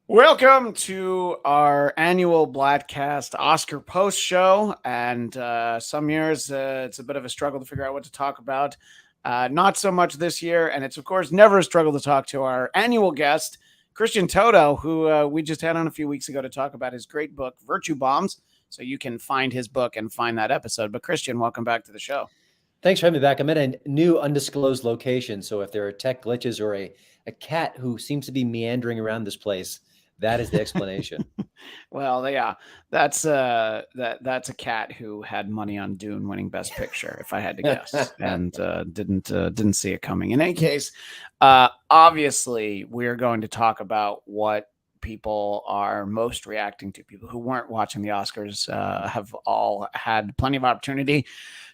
Welcome to our annual Bladtcast Oscar post show. And some years it's a bit of a struggle to figure out what to talk about. Not so much this year. And it's, of course, never a struggle to talk to our annual guest, Christian Toto, who we just had on a few weeks ago to talk about his great book, Virtue Bombs. So you can find his book and find that episode. But Christian, welcome back to the show. Thanks for having me back. I'm at a new undisclosed location. So if there are tech glitches or a cat who seems to be meandering around this place, that is the explanation. Well, yeah, that's a cat who had money on Dune winning Best Picture, if I had to guess, and didn't see it coming. In any case, obviously, we're going to talk about what people are most reacting to. People who weren't watching the Oscars have all had plenty of opportunity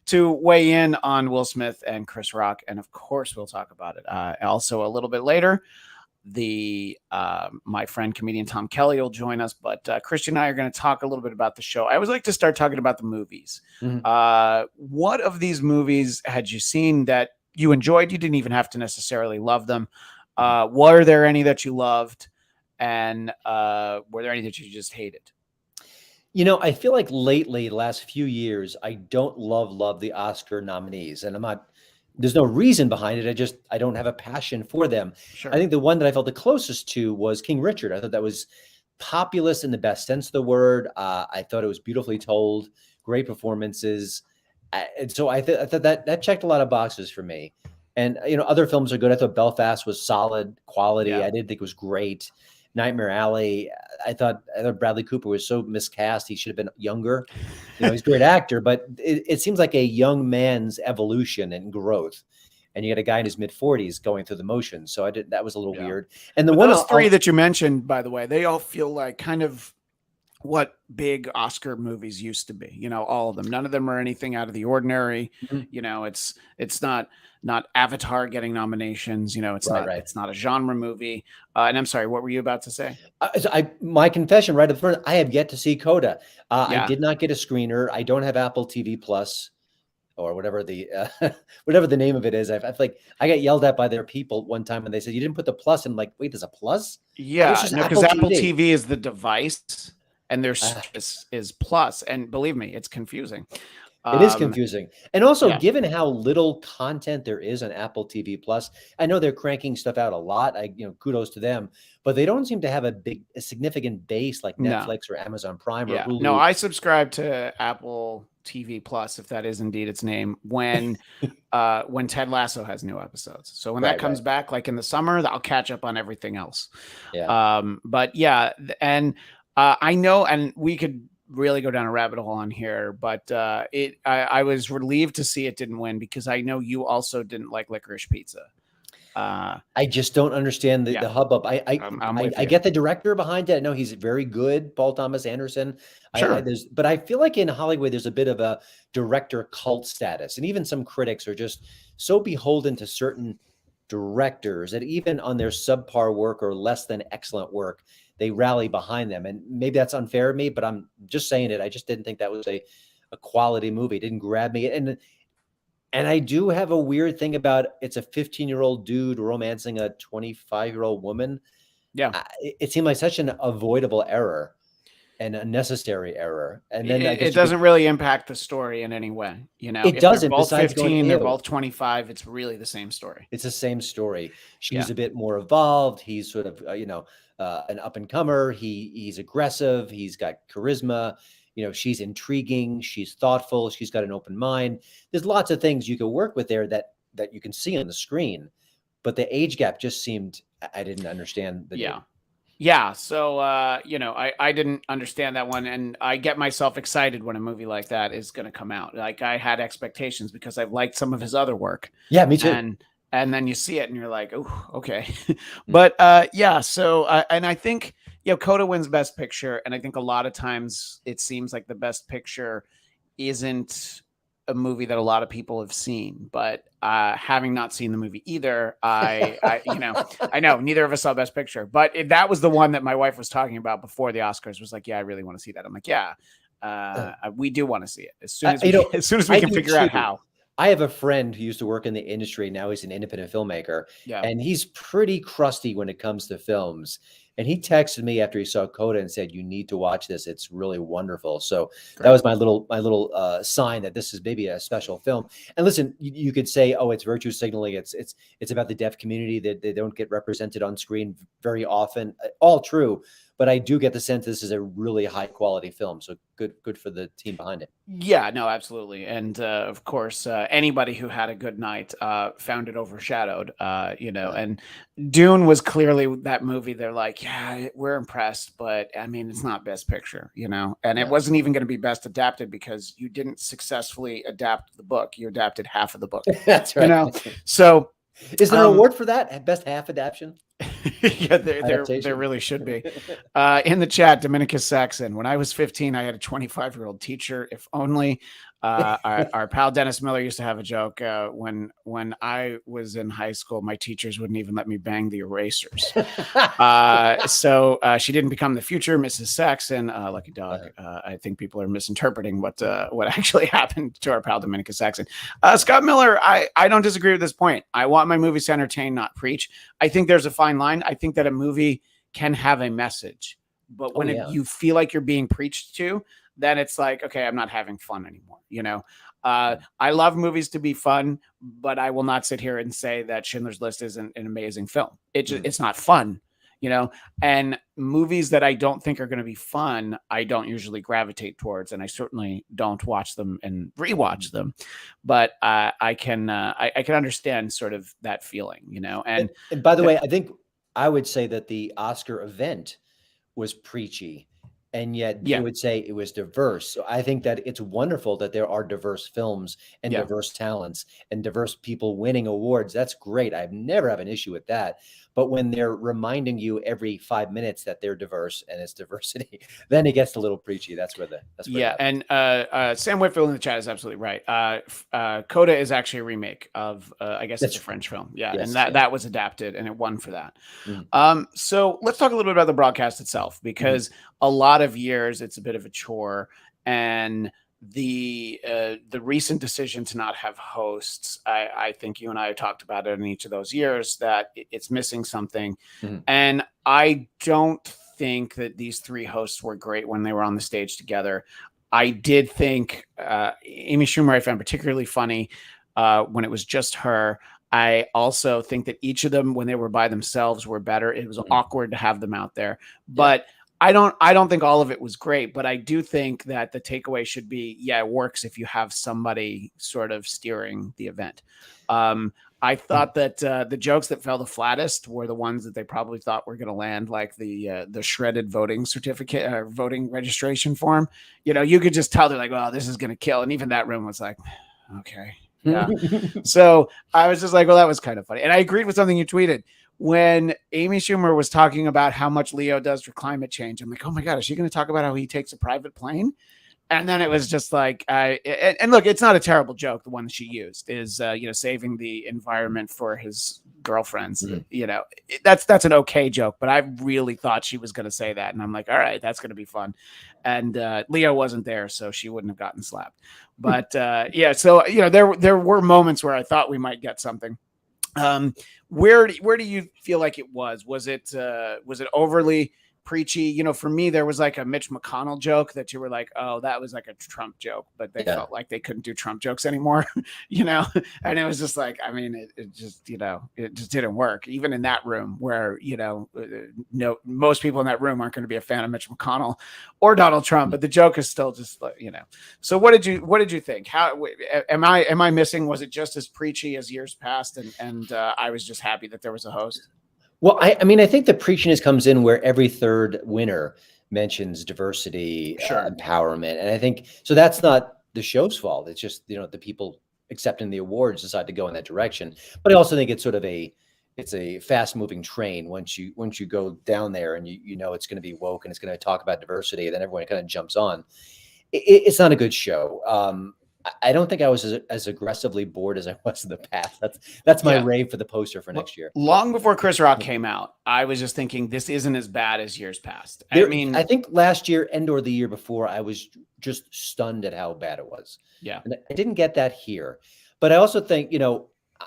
to weigh in on Will Smith and Chris Rock, and of course, we'll talk about it. Also, a little bit later, my friend comedian Tom Kelly will join us, but Christian and I are going to talk a little bit about the show. I always like to start talking about the movies. What of these movies had you seen that you enjoyed? You didn't even have to necessarily love them. Were there any that you loved, and were there any that you just hated? You know, I feel like lately, the last few years, I don't love the Oscar nominees, and there's no reason behind it. I don't have a passion for them. Sure. I think the one that I felt the closest to was King Richard. I thought that was populist in the best sense of the word. I thought it was beautifully told, great performances. And so I thought that checked a lot of boxes for me. And, other films are good. I thought Belfast was solid quality. Yeah. I didn't think it was great. Nightmare Alley. I thought Bradley Cooper was so miscast. He should have been younger. He's a great actor, but it seems like a young man's evolution and growth. And you got a guy in his mid-40s going through the motions. So that was a little weird. And those three that you mentioned, by the way, they all feel like kind of what big Oscar movies used to be. All of them. None of them are anything out of the ordinary. Mm-hmm. It's not Avatar getting nominations. It's not a genre movie. And I'm sorry, what were you about to say? My confession right up front, I have yet to see Coda. I did not get a screener. I don't have Apple TV Plus or whatever the name of it is. I feel like I got yelled at by their people one time when they said, you didn't put the plus in. I'm like, wait, there's a plus? Yeah, because Apple TV is the device and there's is plus. And believe me, it's confusing. It is confusing. And also, given how little content there is on Apple TV Plus, I know they're cranking stuff out a lot. Kudos to them, but they don't seem to have a significant base like Netflix or Amazon Prime or Hulu. No, I subscribe to Apple TV Plus, if that is indeed its name, when Ted Lasso has new episodes. So when that comes back, like in the summer, I'll catch up on everything else. But yeah, and I know, and we could really go down a rabbit hole on here, but I was relieved to see it didn't win because I know you also didn't like Licorice Pizza. I just don't understand the hubbub. I get the director behind it. I know he's very good, Paul Thomas Anderson. Sure. But I feel like in Hollywood, there's a bit of a director cult status. And even some critics are just so beholden to certain directors that even on their subpar work or less than excellent work, they rally behind them. And maybe that's unfair of me, but I'm just saying it. I just didn't think that was a quality movie. It didn't grab me. And I do have a weird thing about it's a 15-year-old dude romancing a 25-year-old woman. Yeah. It seemed like such an avoidable error and a necessary error. And then it doesn't really impact the story in any way. It doesn't. They're both 15, they're both 25. It's really the same story. It's the same story. She's a bit more evolved. He's sort of, an up and comer. He's aggressive. He's got charisma. She's intriguing. She's thoughtful. She's got an open mind. There's lots of things you can work with there that you can see on the screen, but the age gap just seemed, I didn't understand. Yeah. So, I didn't understand that one. And I get myself excited when a movie like that is going to come out. Like I had expectations because I've liked some of his other work. Yeah, me too. And then you see it and you're like, oh, okay. But so, and I think, Coda wins Best Picture. And I think a lot of times it seems like the Best Picture isn't a movie that a lot of people have seen, but having not seen the movie either, I know neither of us saw Best Picture, but that was the one that my wife was talking about before the Oscars. Was like, yeah, I really want to see that. I'm like, yeah, we do want to see it as soon as we can figure out how. I have a friend who used to work in the industry. Now he's an independent filmmaker, and he's pretty crusty when it comes to films. And he texted me after he saw Coda and said, "You need to watch this. It's really wonderful." So Great. that was my little sign that this is maybe a special film. And listen, you could say, "Oh, it's virtue signaling. It's about the deaf community that they don't get represented on screen very often." All true, but I do get the sense this is a really high quality film. So good for the team behind it. Yeah, no, absolutely. And of course, anybody who had a good night found it overshadowed, and Dune was clearly that movie. They're like, yeah, we're impressed, but I mean, it's not best picture, and it wasn't even going to be best adapted because you didn't successfully adapt the book. You adapted half of the book. That's right. So is there an award for that? Best half adaptation? Yeah, there really should be. In the chat, Dominicus Saxon. When I was 15, I had a 25-year-old teacher. If only. Our pal Dennis Miller used to have a joke. When I was in high school, my teachers wouldn't even let me bang the erasers. So she didn't become the future Mrs. Saxon. Lucky dog. I think people are misinterpreting what actually happened to our pal Dominicus Saxon. Scott Miller, I don't disagree with this point. I want my movies to entertain, not preach. I think there's a fine line. I think that a movie can have a message, but when you feel like you're being preached to, then it's like, okay, I'm not having fun anymore. I love movies to be fun, but I will not sit here and say that Schindler's List isn't an amazing film. It's not fun, and movies that I don't think are going to be fun, I don't usually gravitate towards, and I certainly don't watch them and rewatch them. But I can understand sort of that feeling, And by the way, I think I would say that the Oscar event was preachy. And yet you would say it was diverse. So I think that it's wonderful that there are diverse films and diverse talents and diverse people winning awards. That's great. I've never have an issue with that. But when they're reminding you every 5 minutes that they're diverse and it's diversity, then it gets a little preachy. That's where and Sam Whitfield in the chat is absolutely right. Coda is actually a remake of I guess it's a French film. And that was adapted and it won for that. So let's talk a little bit about the broadcast itself, because a lot of years it's a bit of a chore, and the recent decision to not have hosts, I think you and I have talked about it in each of those years, that it's missing something. And I don't think that these three hosts were great when they were on the stage together. I did think Amy Schumer I found particularly funny when it was just her. I also think that each of them, when they were by themselves, were better. It was awkward to have them out there, but I don't think all of it was great, but I do think that the takeaway should be, it works if you have somebody sort of steering the event. I thought that the jokes that fell the flattest were the ones that they probably thought were going to land, like the shredded voting certificate or voting registration form. You could just tell they're like, well, this is going to kill. And even that room was like, okay. Yeah. So I was just like, well, that was kind of funny. And I agreed with something you tweeted. When Amy Schumer was talking about how much Leo does for climate change, I'm like, oh my God, is she going to talk about how he takes a private plane? And then it was just like, and look, it's not a terrible joke. The one that she used is, saving the environment for his girlfriends. That's an okay joke, but I really thought she was going to say that. And I'm like, all right, that's going to be fun. And Leo wasn't there, so she wouldn't have gotten slapped. But so, there were moments where I thought we might get something. Where do you feel like it was? Was it overly preachy? For me, there was like a Mitch McConnell joke that you were like, oh, that was like a Trump joke, but they felt like they couldn't do Trump jokes anymore, and it was just like, I mean, it just, it just didn't work. Even in that room where, most people in that room aren't going to be a fan of Mitch McConnell or Donald Trump, but the joke is still just like, So what did you think? How am I missing? Was it just as preachy as years past? And I was just happy that there was a host. Well, I mean, I think the preachiness comes in where every third winner mentions diversity, empowerment. And I think, so that's not the show's fault. It's just, the people accepting the awards decide to go in that direction. But I also think it's sort of it's a fast moving train. Once you go down there and you know it's going to be woke and it's going to talk about diversity, then everyone kind of jumps on. It's not a good show. I don't think I was as aggressively bored as I was in the past. That's my rave for the poster for next year. Long before Chris Rock came out, I was just thinking this isn't as bad as years past. I think last year or the year before, I was just stunned at how bad it was. Yeah. And I didn't get that here. But I also think,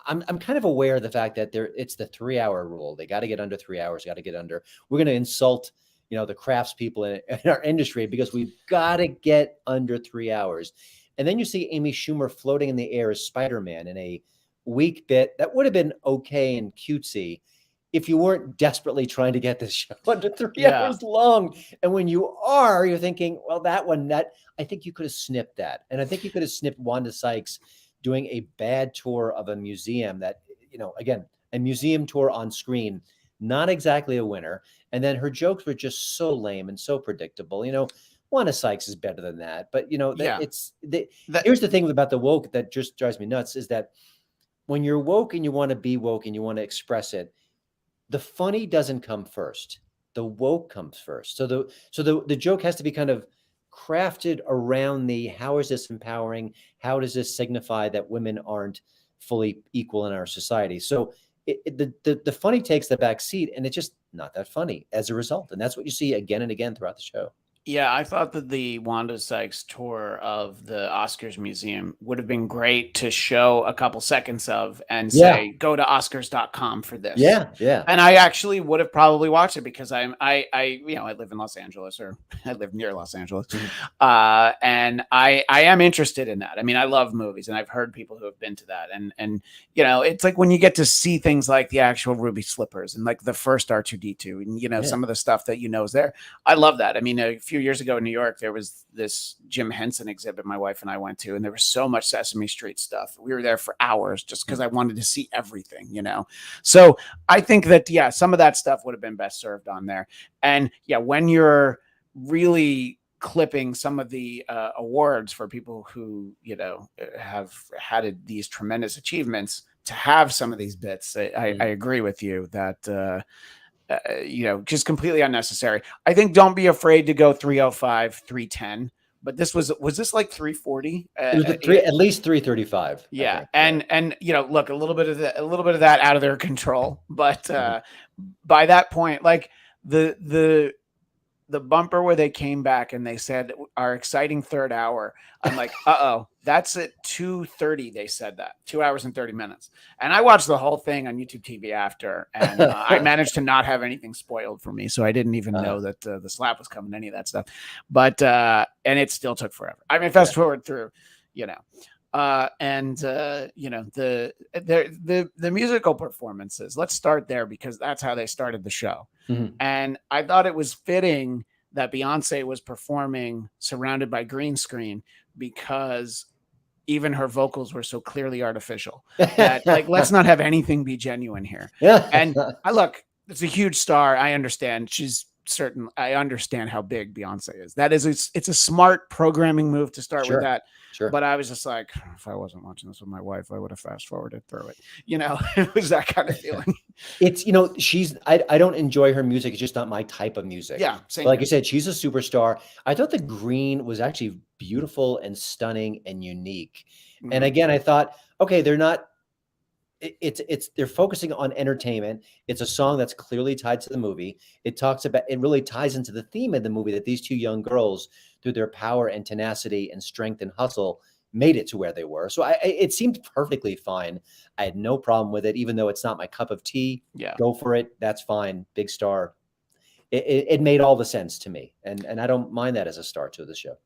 I'm kind of aware of the fact that it's the 3-hour rule. They got to get under 3 hours. Got to get under. We're going to insult, the craftspeople in our industry because we've got to get under 3 hours. And then you see Amy Schumer floating in the air as Spider-Man in a weak bit that would have been okay and cutesy if you weren't desperately trying to get this show under 3 hours long. And when you are, you're thinking, well, I think you could have snipped that. And I think you could have snipped Wanda Sykes doing a bad tour of a museum that, again, a museum tour on screen, not exactly a winner. And then her jokes were just so lame and so predictable. Wanda Sykes is better than that. But, here's the thing about the woke that just drives me nuts is that when you're woke and you want to be woke and you want to express it, the funny doesn't come first. The woke comes first. So the joke has to be kind of crafted around how is this empowering? How does this signify that women aren't fully equal in our society? So the funny takes the back seat, and it's just not that funny as a result. And that's what you see again and again throughout the show. Yeah, I thought that the Wanda Sykes tour of the Oscars Museum would have been great to show a couple seconds of and say, go to Oscars.com for this. Yeah. And I actually would have probably watched it because I live in Los Angeles, or I live near Los Angeles. And I am interested in that. I mean, I love movies, and I've heard people who have been to that. And it's like when you get to see things like the actual ruby slippers and like the first R2-D2 and, some of the stuff that is there. I love that. I mean, a few years ago in New York, there was this Jim Henson exhibit my wife and I went to, and there was so much Sesame Street stuff. We were there for hours just because I wanted to see everything, So I think that, some of that stuff would have been best served on there. And when you're really clipping some of the awards for people who, have had these tremendous achievements, to have some of these bits, I agree with you that, just completely unnecessary. I think don't be afraid to go 305, 310. But this was this like 340? It was at least 335. Yeah, and look, a little bit of that out of their control. But by that point, like the bumper where they came back and they said our exciting third hour, I'm like, that's at 2:30. They said that 2 hours and 30 minutes. And I watched the whole thing on YouTube TV after, and I managed to not have anything spoiled for me. So I didn't even know that the slap was coming, any of that stuff. But, and it still took forever. I mean, fast forward through, the musical performances. Let's start there because that's how they started the show. And I thought it was fitting that Beyonce was performing surrounded by green screen because even her vocals were so clearly artificial that let's not have anything be genuine here. And it's a huge star. I understand I understand how big Beyonce is. It's a smart programming move to start with that. Sure. But I was just like, if I wasn't watching this with my wife, I would have fast forwarded through it. It was that kind of feeling. It's, I don't enjoy her music. It's just not my type of music. Yeah. Same but like you said, she's a superstar. I thought the green was actually beautiful and stunning and unique. Mm-hmm. And again, I thought, okay, they're focusing on entertainment. It's a song that's clearly tied to the movie. It really ties into the theme of the movie that these two young girls, through their power and tenacity and strength and hustle, made it to where they were. So it seemed perfectly fine. I had no problem with it, even though it's not my cup of tea. Yeah. Go for it. That's fine. Big star. It made all the sense to me. And I don't mind that as a start to the show.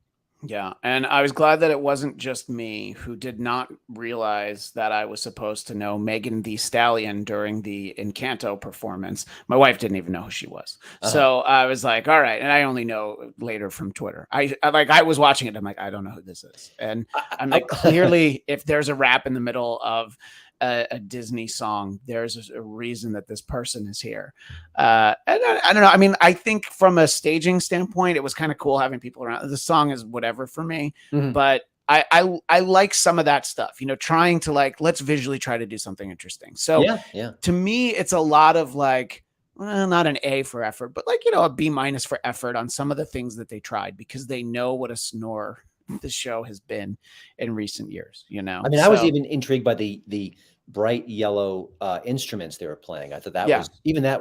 Yeah. And I was glad that it wasn't just me who did not realize that I was supposed to know Megan Thee Stallion during the Encanto performance. My wife didn't even know who she was. So I was like, all right. And I only know later from Twitter. I was watching it. I'm like, I don't know who this is. And I'm like, clearly, if there's a rap in the middle of a Disney song, there's a reason that this person is here. And I don't know. I mean, I think from a staging standpoint, it was kind of cool having people around. The song is whatever for me, but I like some of that stuff, trying to let's visually try to do something interesting. So to me, it's a lot of not an A for effort, but a B- for effort on some of the things that they tried because they know what a snore the show has been in recent years, I mean, I was even intrigued by the bright yellow instruments they were playing. I thought that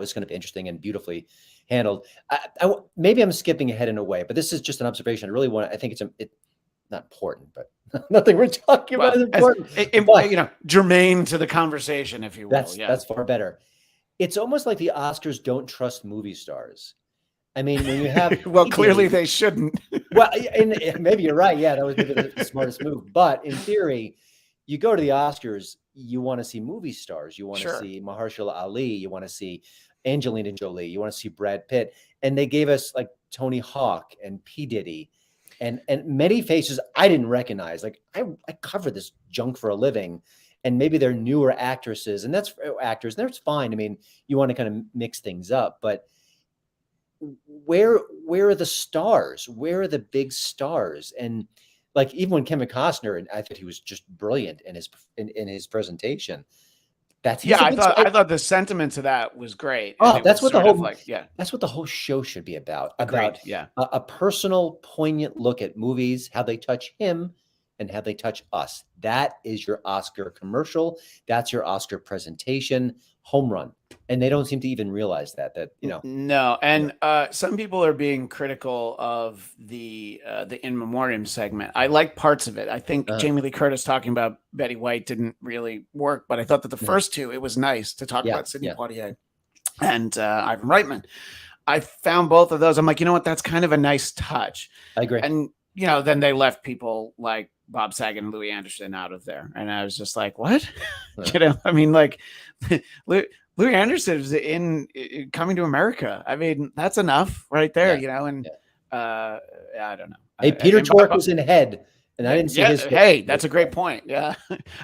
was kind of interesting and beautifully handled. Maybe I'm skipping ahead in a way, but this is just an observation. I think it's not important, but Nothing we're talking about is important. You know, germane to the conversation, if you will. That's far better. It's almost like the Oscars don't trust movie stars. I mean, when you have well, clearly they shouldn't. Well, and maybe you're right. Yeah, that was maybe the smartest move. But in theory, you go to the Oscars, you want to see movie stars. You want to see Mahershala Ali. You want to see Angelina Jolie. You want to see Brad Pitt. And they gave us like Tony Hawk and P. Diddy and many faces I didn't recognize. Like I cover this junk for a living. And maybe they're newer actresses, and that's actors, and that's fine. I mean, you want to kind of mix things up, but where are the stars? Where are the big stars? And like even when Kevin Costner, and I thought he was just brilliant in his presentation. I thought the sentiment to that was great. Oh, that's what the whole that's what the whole show should be about. Agreed. About a personal, poignant look at movies, how they touch him, and how they touch us. That is your Oscar commercial. That's your Oscar presentation. Home run. And they don't seem to even realize that, you know. No. And some people are being critical of the in memoriam segment. I like parts of it. I think Jamie Lee Curtis talking about Betty White didn't really work, but I thought that the first two, it was nice to talk about Sidney Poitier and Ivan Reitman. I found both of those. I'm like, you know what? That's kind of a nice touch. I agree. And, you know, then they left people like Bob Saget and Louis Anderson out of there. And I was just like, what? You know, I mean, like Louis Anderson is in Coming to America. I mean, that's enough right there, you know? And I don't know. Hey, Peter Tork was in Head, and I didn't see his. Hey, that's a great point. Yeah,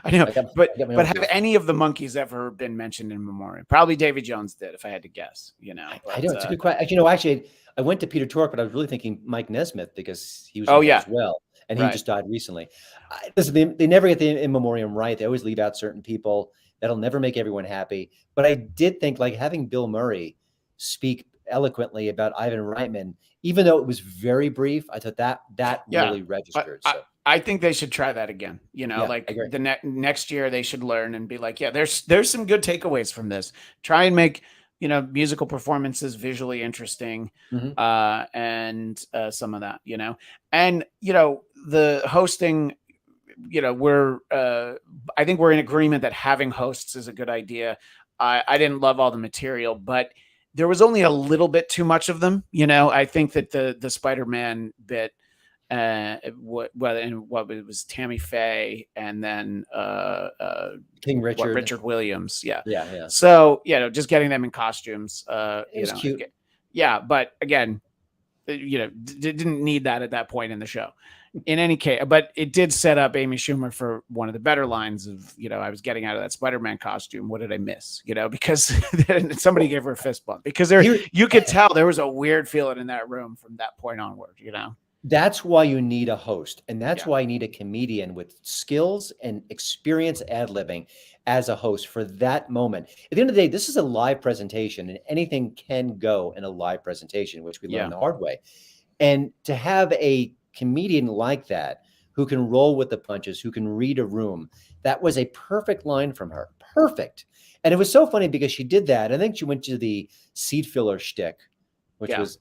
I know. But have any of the monkeys ever been mentioned in memoriam? Probably Davy Jones did, if I had to guess, you know. But, I don't. It's a good question. You know, actually, I went to Peter Tork, but I was really thinking Mike Nesmith because he was as well. And he just died recently. Listen, they never get the in memoriam right. They always leave out certain people. That'll never make everyone happy. But I did think like having Bill Murray speak eloquently about Ivan Reitman, even though it was very brief, I thought that really registered. I think they should try that again. You know, like the next year they should learn and be like, there's some good takeaways from this. Try and make, you know, musical performances visually interesting, and some of that, you know, and, you know, the hosting, you know, I think we're in agreement that having hosts is a good idea. I didn't love all the material, but there was only a little bit too much of them. You know, I think that the Spider-Man bit, it was Tammy Faye and then King Richard, Richard Williams. Yeah. So, you know, just getting them in costumes, it was cute. Yeah. But again, you know, didn't need that at that point in the show. In any case, but it did set up Amy Schumer for one of the better lines of, you know, I was getting out of that Spider-Man costume. What did I miss? You know, because somebody gave her a fist bump because you could tell there was a weird feeling in that room from that point onward, you know. That's why you need a host. And that's why you need a comedian with skills and experience ad-libbing as a host for that moment. At the end of the day, this is a live presentation and anything can go in a live presentation, which we learned the hard way. And to have a comedian like that, who can roll with the punches, who can read a room, that was a perfect line from her. Perfect. And it was so funny because she did that. I think she went to the seat filler shtick, which was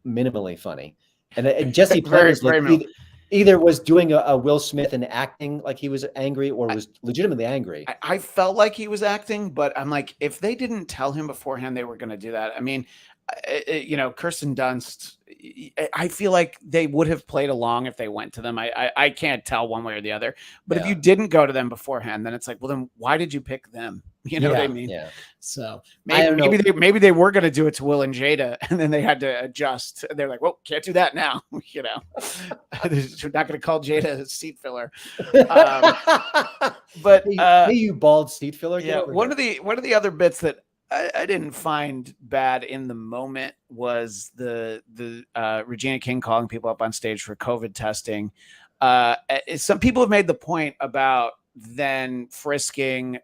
minimally funny. And Jesse Plemons either was doing a Will Smith and acting like he was angry or was legitimately angry. I felt like he was acting, but I'm like, if they didn't tell him beforehand they were going to do that, I mean, you know, Kirsten Dunst, I feel like they would have played along if they went to them. I can't tell one way or the other, but if you didn't go to them beforehand, then it's like, well, then why did you pick them? You know what I mean? Yeah. So maybe they were going to do it to Will and Jada, and then they had to adjust. They're like, well, can't do that now. You know, we're not going to call Jada a seat filler. But hey, you bald seat filler. Yeah. One of the other bits that I didn't find bad in the moment was the Regina King calling people up on stage for COVID testing. Some people have made the point about then frisking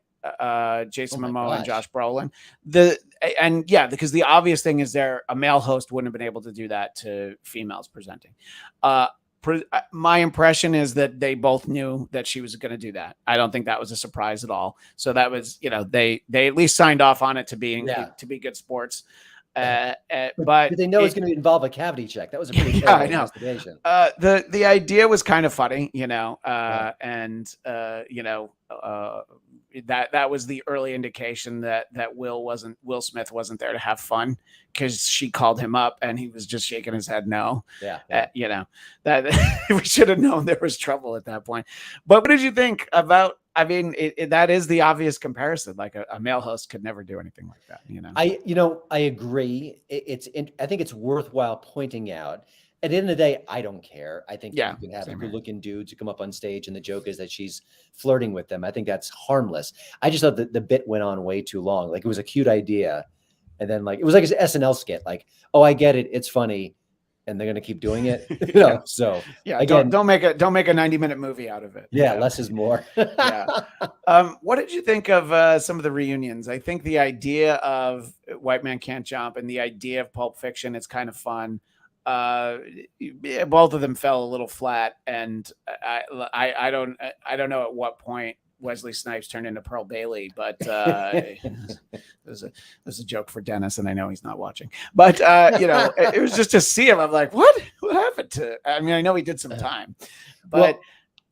Jason Momoa and Josh Brolin. Because the obvious thing is a male host wouldn't have been able to do that to females presenting. My impression is that they both knew that she was going to do that. I don't think that was a surprise at all. So that was, you know, they at least signed off on it to be good sports. But Did they know it's going to involve a cavity check? That was a pretty yeah, thorough I know. investigation. The idea was kind of funny, Yeah. and that was the early indication that Will Smith wasn't there to have fun, because she called him up and he was just shaking his head no. Yeah. That we should have known there was trouble at that point. But what did you think about? I mean, that is the obvious comparison. Like a male host could never do anything like that. I agree. I think it's worthwhile pointing out. At the end of the day, I don't care. I think you can have good-looking dudes who come up on stage, and the joke is that she's flirting with them. I think that's harmless. I just thought that the bit went on way too long. Like, it was a cute idea, and then like it was like an SNL skit. Like, oh, I get it, it's funny, and they're gonna keep doing it. So again, don't make a 90-minute movie out of it. Less is more. What did you think of some of the reunions? I think the idea of White Man Can't Jump and the idea of Pulp Fiction is kind of fun. Both of them fell a little flat, and I don't know at what point Wesley Snipes turned into Pearl Bailey, but there's a joke for Dennis, and I know he's not watching, but it was just to see him. I'm like, what happened to? I mean, I know he did some time, but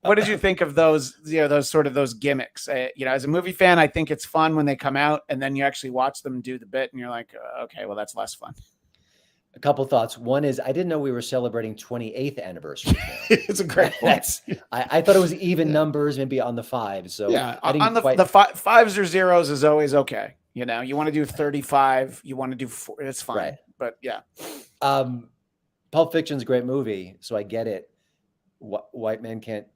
what did you think of those? Those gimmicks. As a movie fan, I think it's fun when they come out, and then you actually watch them do the bit, and you're like, okay, well, that's less fun. A couple thoughts. One is, I didn't know we were celebrating 28th anniversary. It's a great point. I thought it was even numbers, maybe on the fives. So the fives or zeros is always okay. You want to do 35, you want to do 4, it's fine. Right. But yeah. Pulp Fiction's a great movie, so I get it. White Man Can't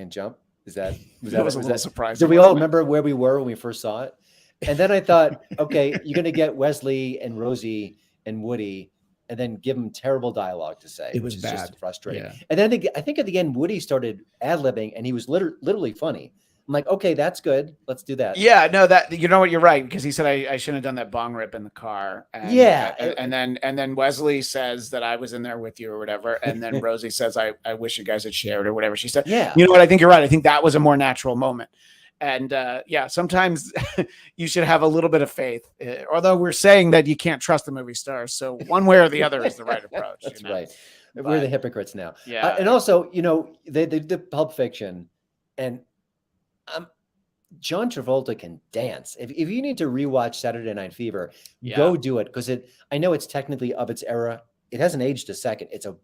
Jump. Was that a little surprising? Did we all remember where we were when we first saw it? And then I thought, okay, you're going to get Wesley and Rosie and Woody, and then give them terrible dialogue to say. It was bad. Just frustrating. Yeah. And then I think at the end, Woody started ad-libbing, and he was literally funny. I'm like, okay, that's good. Let's do that. Yeah, no, you're right, because he said I shouldn't have done that bong rip in the car. And, and then Wesley says that I was in there with you or whatever, and then Rosie says I wish you guys had shared or whatever she said. Yeah, you know what? I think you're right. I think that was a more natural moment. And sometimes you should have a little bit of faith, although we're saying that you can't trust the movie stars. So one way or the other is the right approach. That's right. We're the hypocrites now. Yeah. And also, they did Pulp Fiction, and John Travolta can dance. If you need to rewatch Saturday Night Fever, go do it, because I know it's technically of its era. It hasn't aged a second. It's a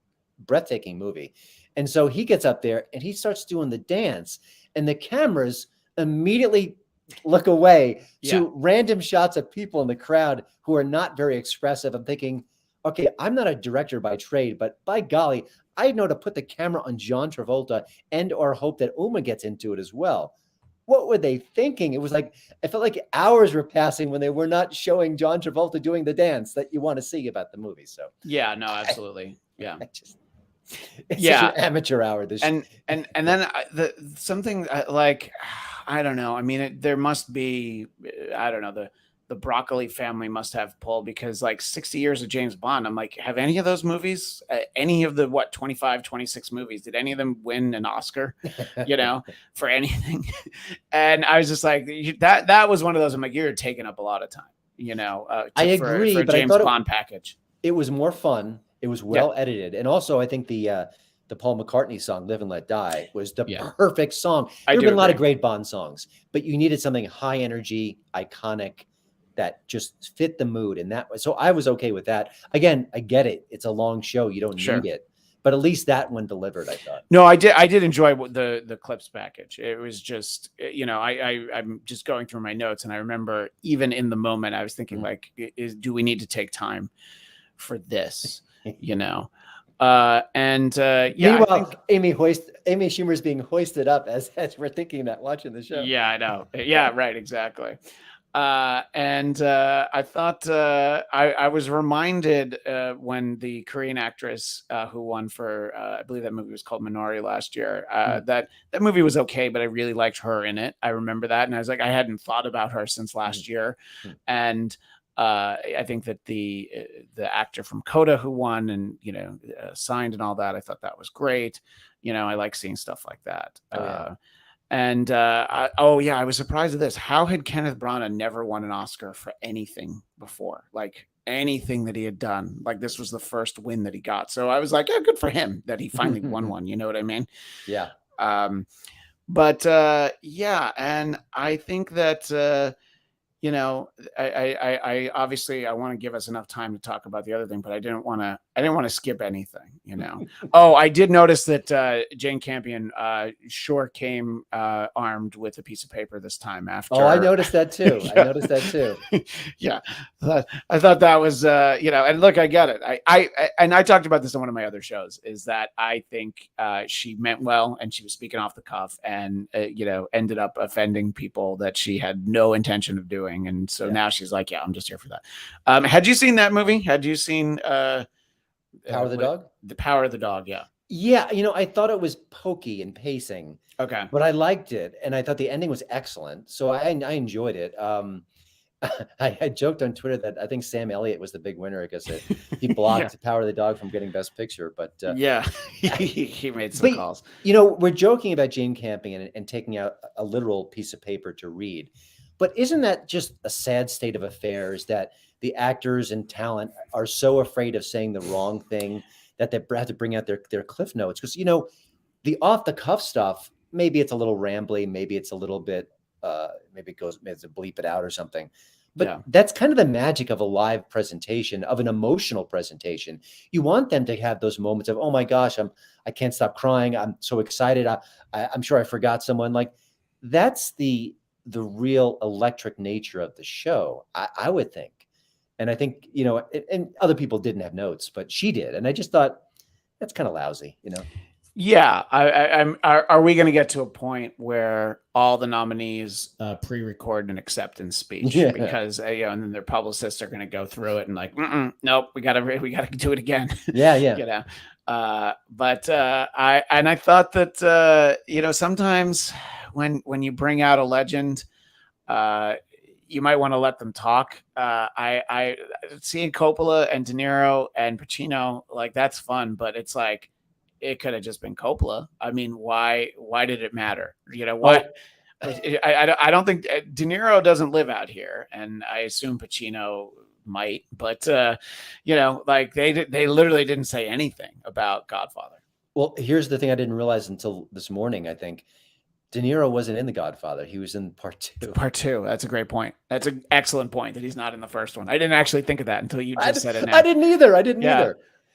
breathtaking movie. And so he gets up there and he starts doing the dance, and the cameras immediately look away to random shots of people in the crowd who are not very expressive. I'm thinking, okay, I'm not a director by trade, but by golly, I know to put the camera on John Travolta and or hope that Uma gets into it as well. What were they thinking? It was like, I felt like hours were passing when they were not showing John Travolta doing the dance that you want to see about the movie. So yeah, no, absolutely. Yeah. It's such an amateur hour. And then something like, I don't know. I mean, there must be, I don't know, the Broccoli family must have pull, because like 60 years of James Bond, I'm like, have any of those movies, any of the 25, 26 movies, did any of them win an Oscar, for anything? And I was just like, that was one of those, I'm like, you're taking up a lot of time, I agree, for a but James Bond package. It was more fun. It was well edited. And also, I think the Paul McCartney song, Live and Let Die, was the perfect song. There have been a lot of great Bond songs, but you needed something high energy, iconic, that just fit the mood. And so I was okay with that. Again, I get it. It's a long show. You don't need it. But at least that one delivered, I thought. No, I did enjoy the clips package. It was just, I'm just going through my notes, and I remember even in the moment, I was thinking like, do we need to take time for this? Meanwhile, Amy Schumer's being hoisted up as we're thinking that watching the show. Yeah, I know. Yeah, right. Exactly. I thought I was reminded when the Korean actress who won for I believe that movie was called Minari last year, that movie was okay, but I really liked her in it. I remember that, and I was like, I hadn't thought about her since last year. And I think that the actor from Coda who won and signed and all that, I thought that was great. I like seeing stuff like that. I was surprised at this. How had Kenneth Branagh never won an Oscar for anything before? Like, anything that he had done. Like this was the first win that he got. So I was like, yeah, good for him that he finally won one. You know what I mean? Yeah. But yeah, and I think that you know, I obviously I want to give us enough time to talk about the other thing, but I didn't want to skip anything, you know. Oh, I did notice that Jane Campion sure came armed with a piece of paper this time after. Oh, I noticed that too. Yeah. I noticed that too. Yeah. I thought that was you know, and look, I get it. I talked about this on one of my other shows, is that I think she meant well and she was speaking off the cuff and you know, ended up offending people that she had no intention of doing. And so now she's like, yeah, I'm just here for that. Had you seen that movie? Had you seen Power of the Dog? The Power of the Dog, yeah. Yeah, you know, I thought it was pokey and pacing. Okay. But I liked it, and I thought the ending was excellent. So I enjoyed it. I joked on Twitter that I think Sam Elliott was the big winner because he blocked Power of the Dog from getting Best Picture. But yeah, he made some calls. You know, we're joking about Jane Campion and taking out a literal piece of paper to read. But isn't that just a sad state of affairs that the actors and talent are so afraid of saying the wrong thing that they have to bring out their cliff notes? Because, you know, the off the cuff stuff, maybe it's a little rambly, maybe it's a little bit, maybe it's a bleep it out or something. But that's kind of the magic of a live presentation, of an emotional presentation. You want them to have those moments of, oh my gosh, I can't stop crying. I'm so excited. I'm sure I forgot someone. Like that's the real electric nature of the show, I would think. And I think, you know, and other people didn't have notes, but she did. And I just thought that's kind of lousy, you know? Yeah. Are we going to get to a point where all the nominees pre-record an acceptance speech? Yeah. Because, you know, and then their publicists are going to go through it and like, nope, we got to do it again. Yeah. Yeah. You know? But I thought that, you know, sometimes when you bring out a legend, you might want to let them talk. I seeing Coppola and De Niro and Pacino, like that's fun, but it's like it could have just been Coppola. I mean, why did it matter? You know why? I don't think De Niro doesn't live out here, and I assume Pacino might, but you know, like they literally didn't say anything about Godfather. Well, here's the thing I didn't realize until this morning. I think De Niro wasn't in The Godfather. He was in part 2. Part 2. That's a great point. That's an excellent point that he's not in the first one. I didn't actually think of that until you just said it now. I didn't either.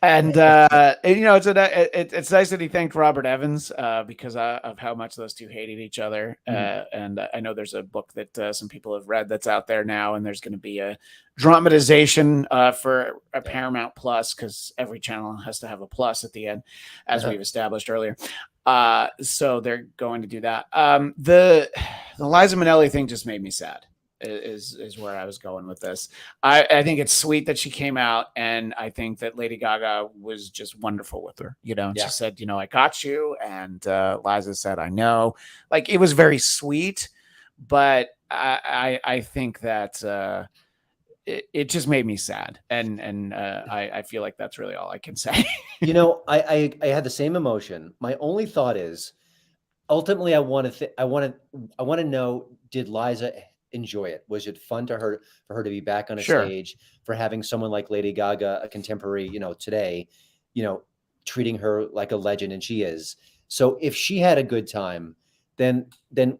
And you know, it's nice that he thanked Robert Evans because of how much those two hated each other. And I know there's a book that some people have read that's out there now, and there's going to be a dramatization for a Paramount Plus because every channel has to have a plus at the end, as we've established earlier. So they're going to do that. The Liza Minnelli thing just made me sad. Is where I was going with this. I think it's sweet that she came out, and I think that Lady Gaga was just wonderful with her. You know, she said, you know, I got you, and Liza said, I know. Like it was very sweet, but I think that it just made me sad, and I feel like that's really all I can say. You know, I had the same emotion. My only thought is, ultimately, I want to know, did Liza enjoy it? Was it fun for her to be back on a stage, for having someone like Lady Gaga, a contemporary, you know, today, you know, treating her like a legend, and she is. So if she had a good time, then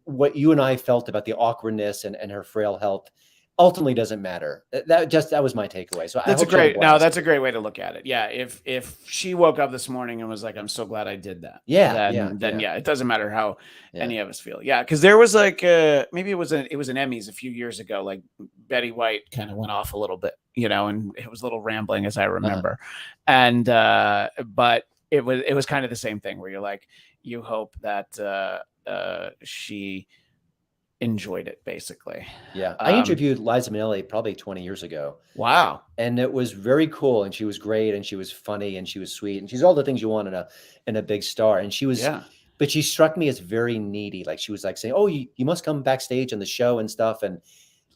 what you and I felt about the awkwardness and her frail health ultimately doesn't matter. That was my takeaway. So that's that's a great way to look at it. Yeah. If she woke up this morning and was like, I'm so glad I did that. Then it doesn't matter how any of us feel. Yeah. Cause there was like, maybe it was an Emmys a few years ago, like Betty White kind of went off a little bit, you know, and it was a little rambling as I remember. And, but it was kind of the same thing where you're like, you hope that, she enjoyed it basically. Yeah. I interviewed Liza Minnelli probably 20 years ago. Wow. And it was very cool. And she was great. And she was funny and she was sweet. And she's all the things you want in a big star. And she was, but she struck me as very needy. Like she was like saying, oh, you must come backstage on the show and stuff. And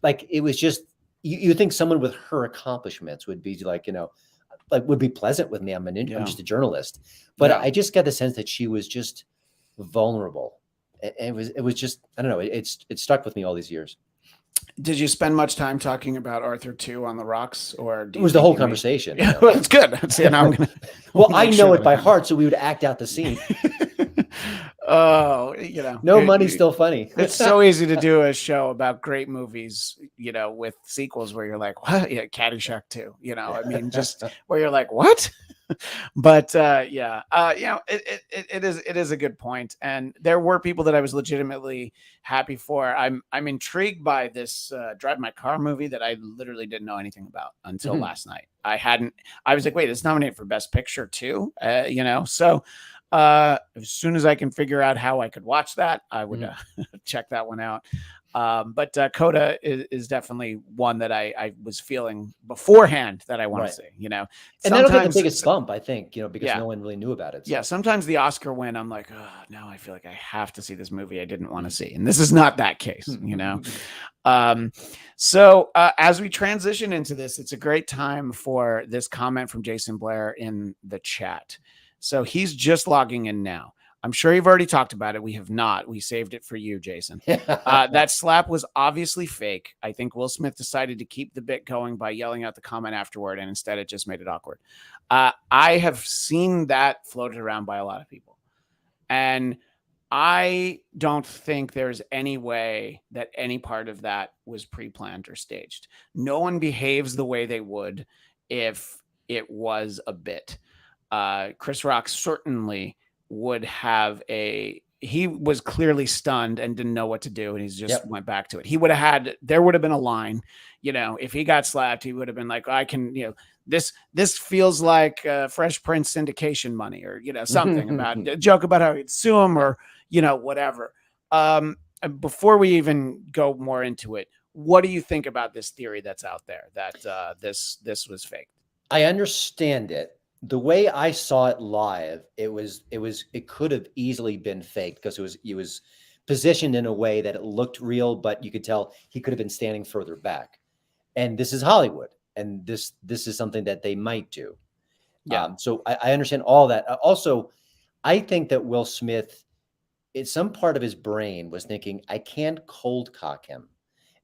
like, it was just, you think someone with her accomplishments would be like, you know, like would be pleasant with me. I'm just a journalist. But I just got the sense that she was just vulnerable. It was just, I don't know. It stuck with me all these years. Did you spend much time talking about Arthur 2 on the rocks, or do It you was the think whole you made? conversation. Yeah, well, it's good. See, now I'm gonna Well, I make know sure it that by I heart, so we would act out the scene. Oh, No money's still funny. it's so easy to do a show about great movies, with sequels where you're like, what? Yeah, Caddyshack 2, I mean, just where you're like, what? But it is a good point, and there were people that I was legitimately happy for. I'm intrigued by this Drive My Car movie that I literally didn't know anything about until Mhm. last night. I was like, wait, it's nominated for Best Picture too, so as soon as I can figure out how I could watch that, I would check that one out. But Coda is definitely one that I was feeling beforehand that I want to Right. see. And that'll get the Sometimes, biggest bump, I think, because yeah, no one really knew about it. yeah. So. Sometimes the Oscar win, I'm like, oh, now I feel like I have to see this movie I didn't want to see, and this is not that case. So as we transition into this, it's a great time for this comment from Jason Blair in the chat. So he's just logging in now. I'm sure you've already talked about it. We have not. We saved it for you, Jason. That slap was obviously fake. I think Will Smith decided to keep the bit going by yelling out the comment afterward, and instead it just made it awkward. I have seen that floated around by a lot of people. And I don't think there's any way that any part of that was pre-planned or staged. No one behaves the way they would if it was a bit. Chris Rock certainly would have he was clearly stunned and didn't know what to do, and he just went back to it. There would have been a line, if he got slapped, he would have been like, I can, this feels like Fresh Prince syndication money, or something about a joke about how he'd sue him, or whatever. Before we even go more into it, what do you think about this theory that's out there that this was fake? I understand it. The way I saw it live, it could have easily been fake because it was positioned in a way that it looked real, but you could tell he could have been standing further back. And this is Hollywood, and this is something that they might do. Yeah. So I understand all that. Also, I think that Will Smith, some part of his brain was thinking, I can't cold cock him,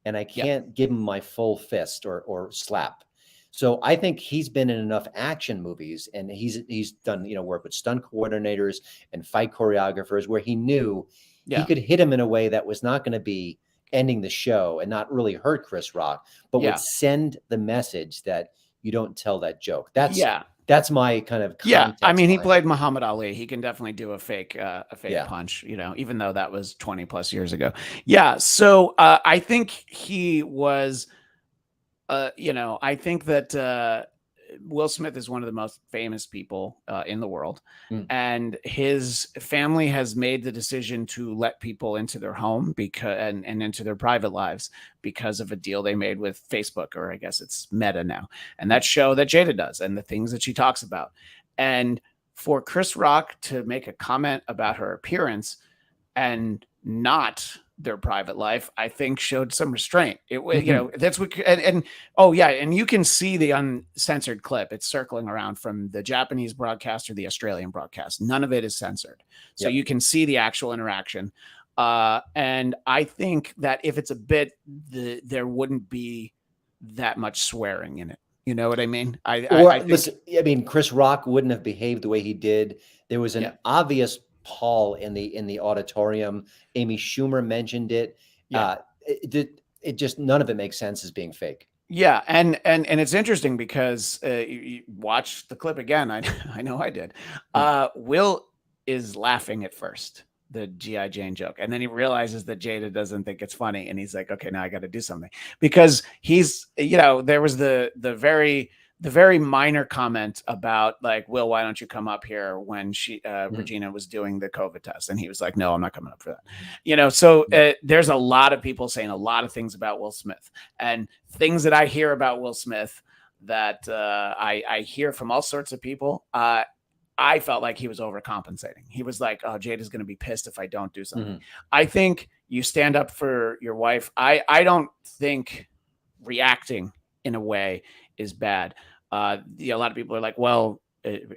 and I can't give him my full fist or slap. So I think he's been in enough action movies, and he's done work with stunt coordinators and fight choreographers where he knew he could hit him in a way that was not going to be ending the show and not really hurt Chris Rock, but would send the message that you don't tell that joke. That's my kind of context. I mean, he played Muhammad Ali. He can definitely do a fake punch, even though that was 20 plus years ago. Yeah. So I think he was, I think that Will Smith is one of the most famous people in the world, and his family has made the decision to let people into their home and into their private lives because of a deal they made with Facebook, or I guess it's Meta now, and that show that Jada does and the things that she talks about. And for Chris Rock to make a comment about her appearance and not their private life, I think showed some restraint. That's what, and you can see the uncensored clip. It's circling around from the Japanese broadcast or the Australian broadcast. None of it is censored. So you can see the actual interaction. And I think that if it's a bit, there wouldn't be that much swearing in it. You know what I mean? Listen, I mean, Chris Rock wouldn't have behaved the way he did. There was an obvious Paul in the auditorium. Amy Schumer mentioned it. It just, none of it makes sense as being fake. Yeah, and it's interesting because you watch the clip again. I know I did. Will is laughing at first, the G.I. Jane joke, and then he realizes that Jada doesn't think it's funny, and he's like, okay, now I got to do something, because he's, there was the very minor comment about like, Will, why don't you come up here, when Regina was doing the COVID test, and he was like, no, I'm not coming up for that. So there's a lot of people saying a lot of things about Will Smith, and things that I hear about Will Smith that I hear from all sorts of people. I felt like he was overcompensating. He was like, oh, Jada's going to be pissed if I don't do something. I think you stand up for your wife. I don't think reacting in a way is bad. A lot of people are like, well,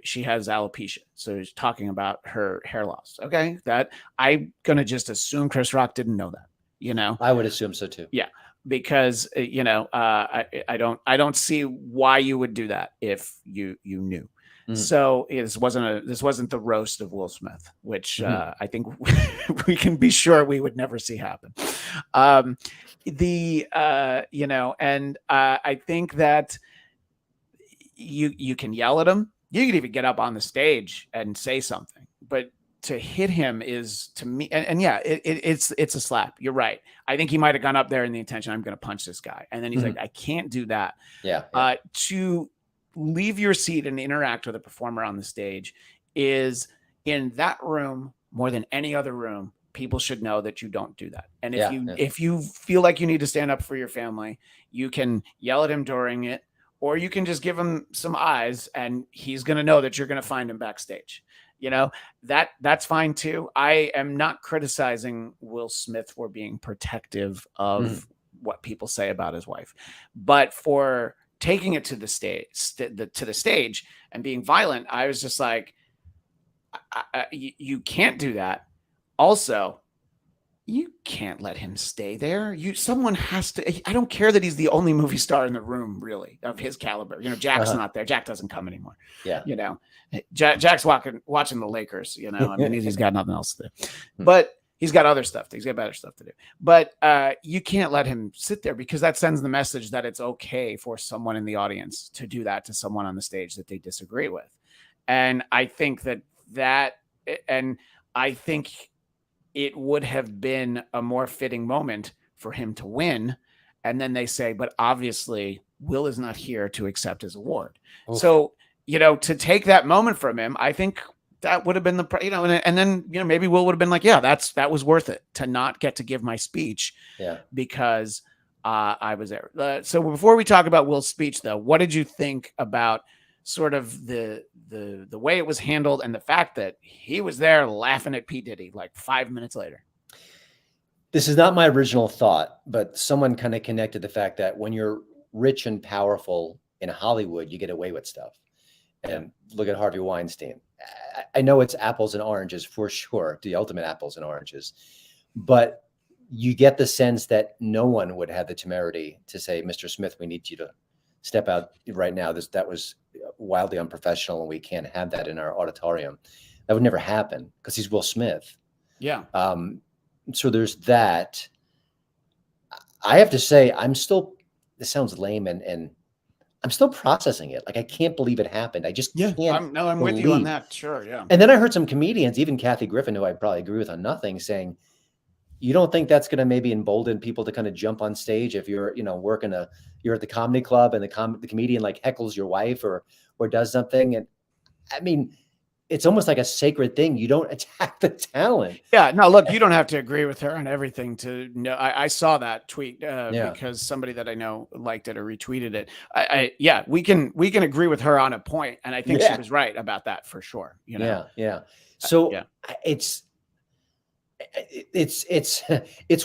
she has alopecia, so he's talking about her hair loss. Okay, that I'm gonna just assume Chris Rock didn't know that. I would assume so too. Yeah. because I don't see why you would do that if you knew. So this wasn't the roast of Will Smith, which I think we can be sure we would never see happen. And I think that you can yell at him. You could even get up on the stage and say something, but to hit him is, to me, and yeah, it's a slap. You're right. I think he might have gone up there in the intention, I'm going to punch this guy, and then he's like, I can't do that. Yeah. To leave your seat and interact with a performer on the stage is, in that room more than any other room, people should know that you don't do that. And if you feel like you need to stand up for your family, you can yell at him during it, or you can just give him some eyes, and he's going to know that you're going to find him backstage. That's fine too. I am not criticizing Will Smith for being protective of what people say about his wife, but for taking it to the stage and being violent, I was just like, you can't do that. Also, you can't let him stay there. Someone has to. I don't care that he's the only movie star in the room, really, of his caliber. Jack's not there. Jack doesn't come anymore. Yeah. Jack's watching the Lakers. I mean, he's got nothing else to do, but he's got other stuff. He's got better stuff to do. But you can't let him sit there, because that sends the message that it's okay for someone in the audience to do that to someone on the stage that they disagree with. And I think and I think it would have been a more fitting moment for him to win. And then they say, but obviously Will is not here to accept his award. Oof. So, to take that moment from him, I think that would have been and then, maybe Will would have been like, yeah, that was worth it to not get to give my speech. Yeah. Because I was there. So before we talk about Will's speech, though, what did you think about sort of the way it was handled, and the fact that he was there laughing at P. Diddy like 5 minutes later? This is not my original thought, but someone kind of connected the fact that when you're rich and powerful in Hollywood, you get away with stuff. And look at Harvey Weinstein. I know it's apples and oranges for sure, the ultimate apples and oranges, but you get the sense that no one would have the temerity to say, Mr. Smith, we need you to step out right now. That was wildly unprofessional, and we can't have that in our auditorium. That would never happen, because he's Will Smith. Yeah. So there's that. I have to say, this sounds lame, and I'm still processing it. Like, I can't believe it happened. I just can't. I'm with you on that. Sure. Yeah. And then I heard some comedians, even Kathy Griffin, who I probably agree with on nothing, saying, you don't think that's going to maybe embolden people to kind of jump on stage if you're, you're at the comedy club and the comedian like heckles your wife or does something. And I mean, it's almost like a sacred thing. You don't attack the talent. Yeah, no, look, you don't have to agree with her on everything to know. I saw that tweet because somebody that I know liked it or retweeted it. We can agree with her on a point, and I think she was right about that for sure. Yeah. So it's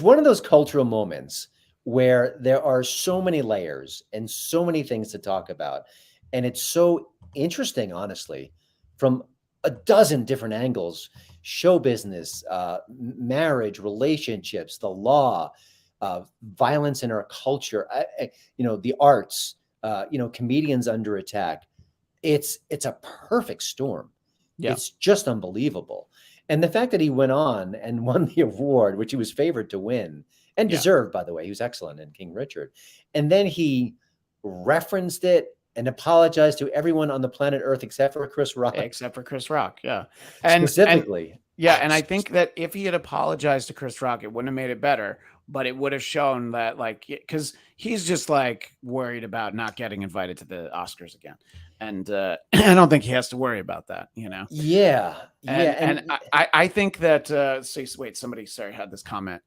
one of those cultural moments where there are so many layers and so many things to talk about, and it's so interesting, honestly, from a dozen different angles: show business, marriage, relationships, the law, violence in our culture, the arts, comedians under attack. It's a perfect storm. Yeah. It's just unbelievable. And the fact that he went on and won the award, which he was favored to win and deserved, by the way, he was excellent in King Richard. And then he referenced it and apologized to everyone on the planet Earth except for Chris Rock. Yeah. And specifically. And I think that if he had apologized to Chris Rock, it wouldn't have made it better, but it would have shown that, like, because he's just like worried about not getting invited to the Oscars again. And I don't think he has to worry about that, Yeah. And I think that, somebody had this comment.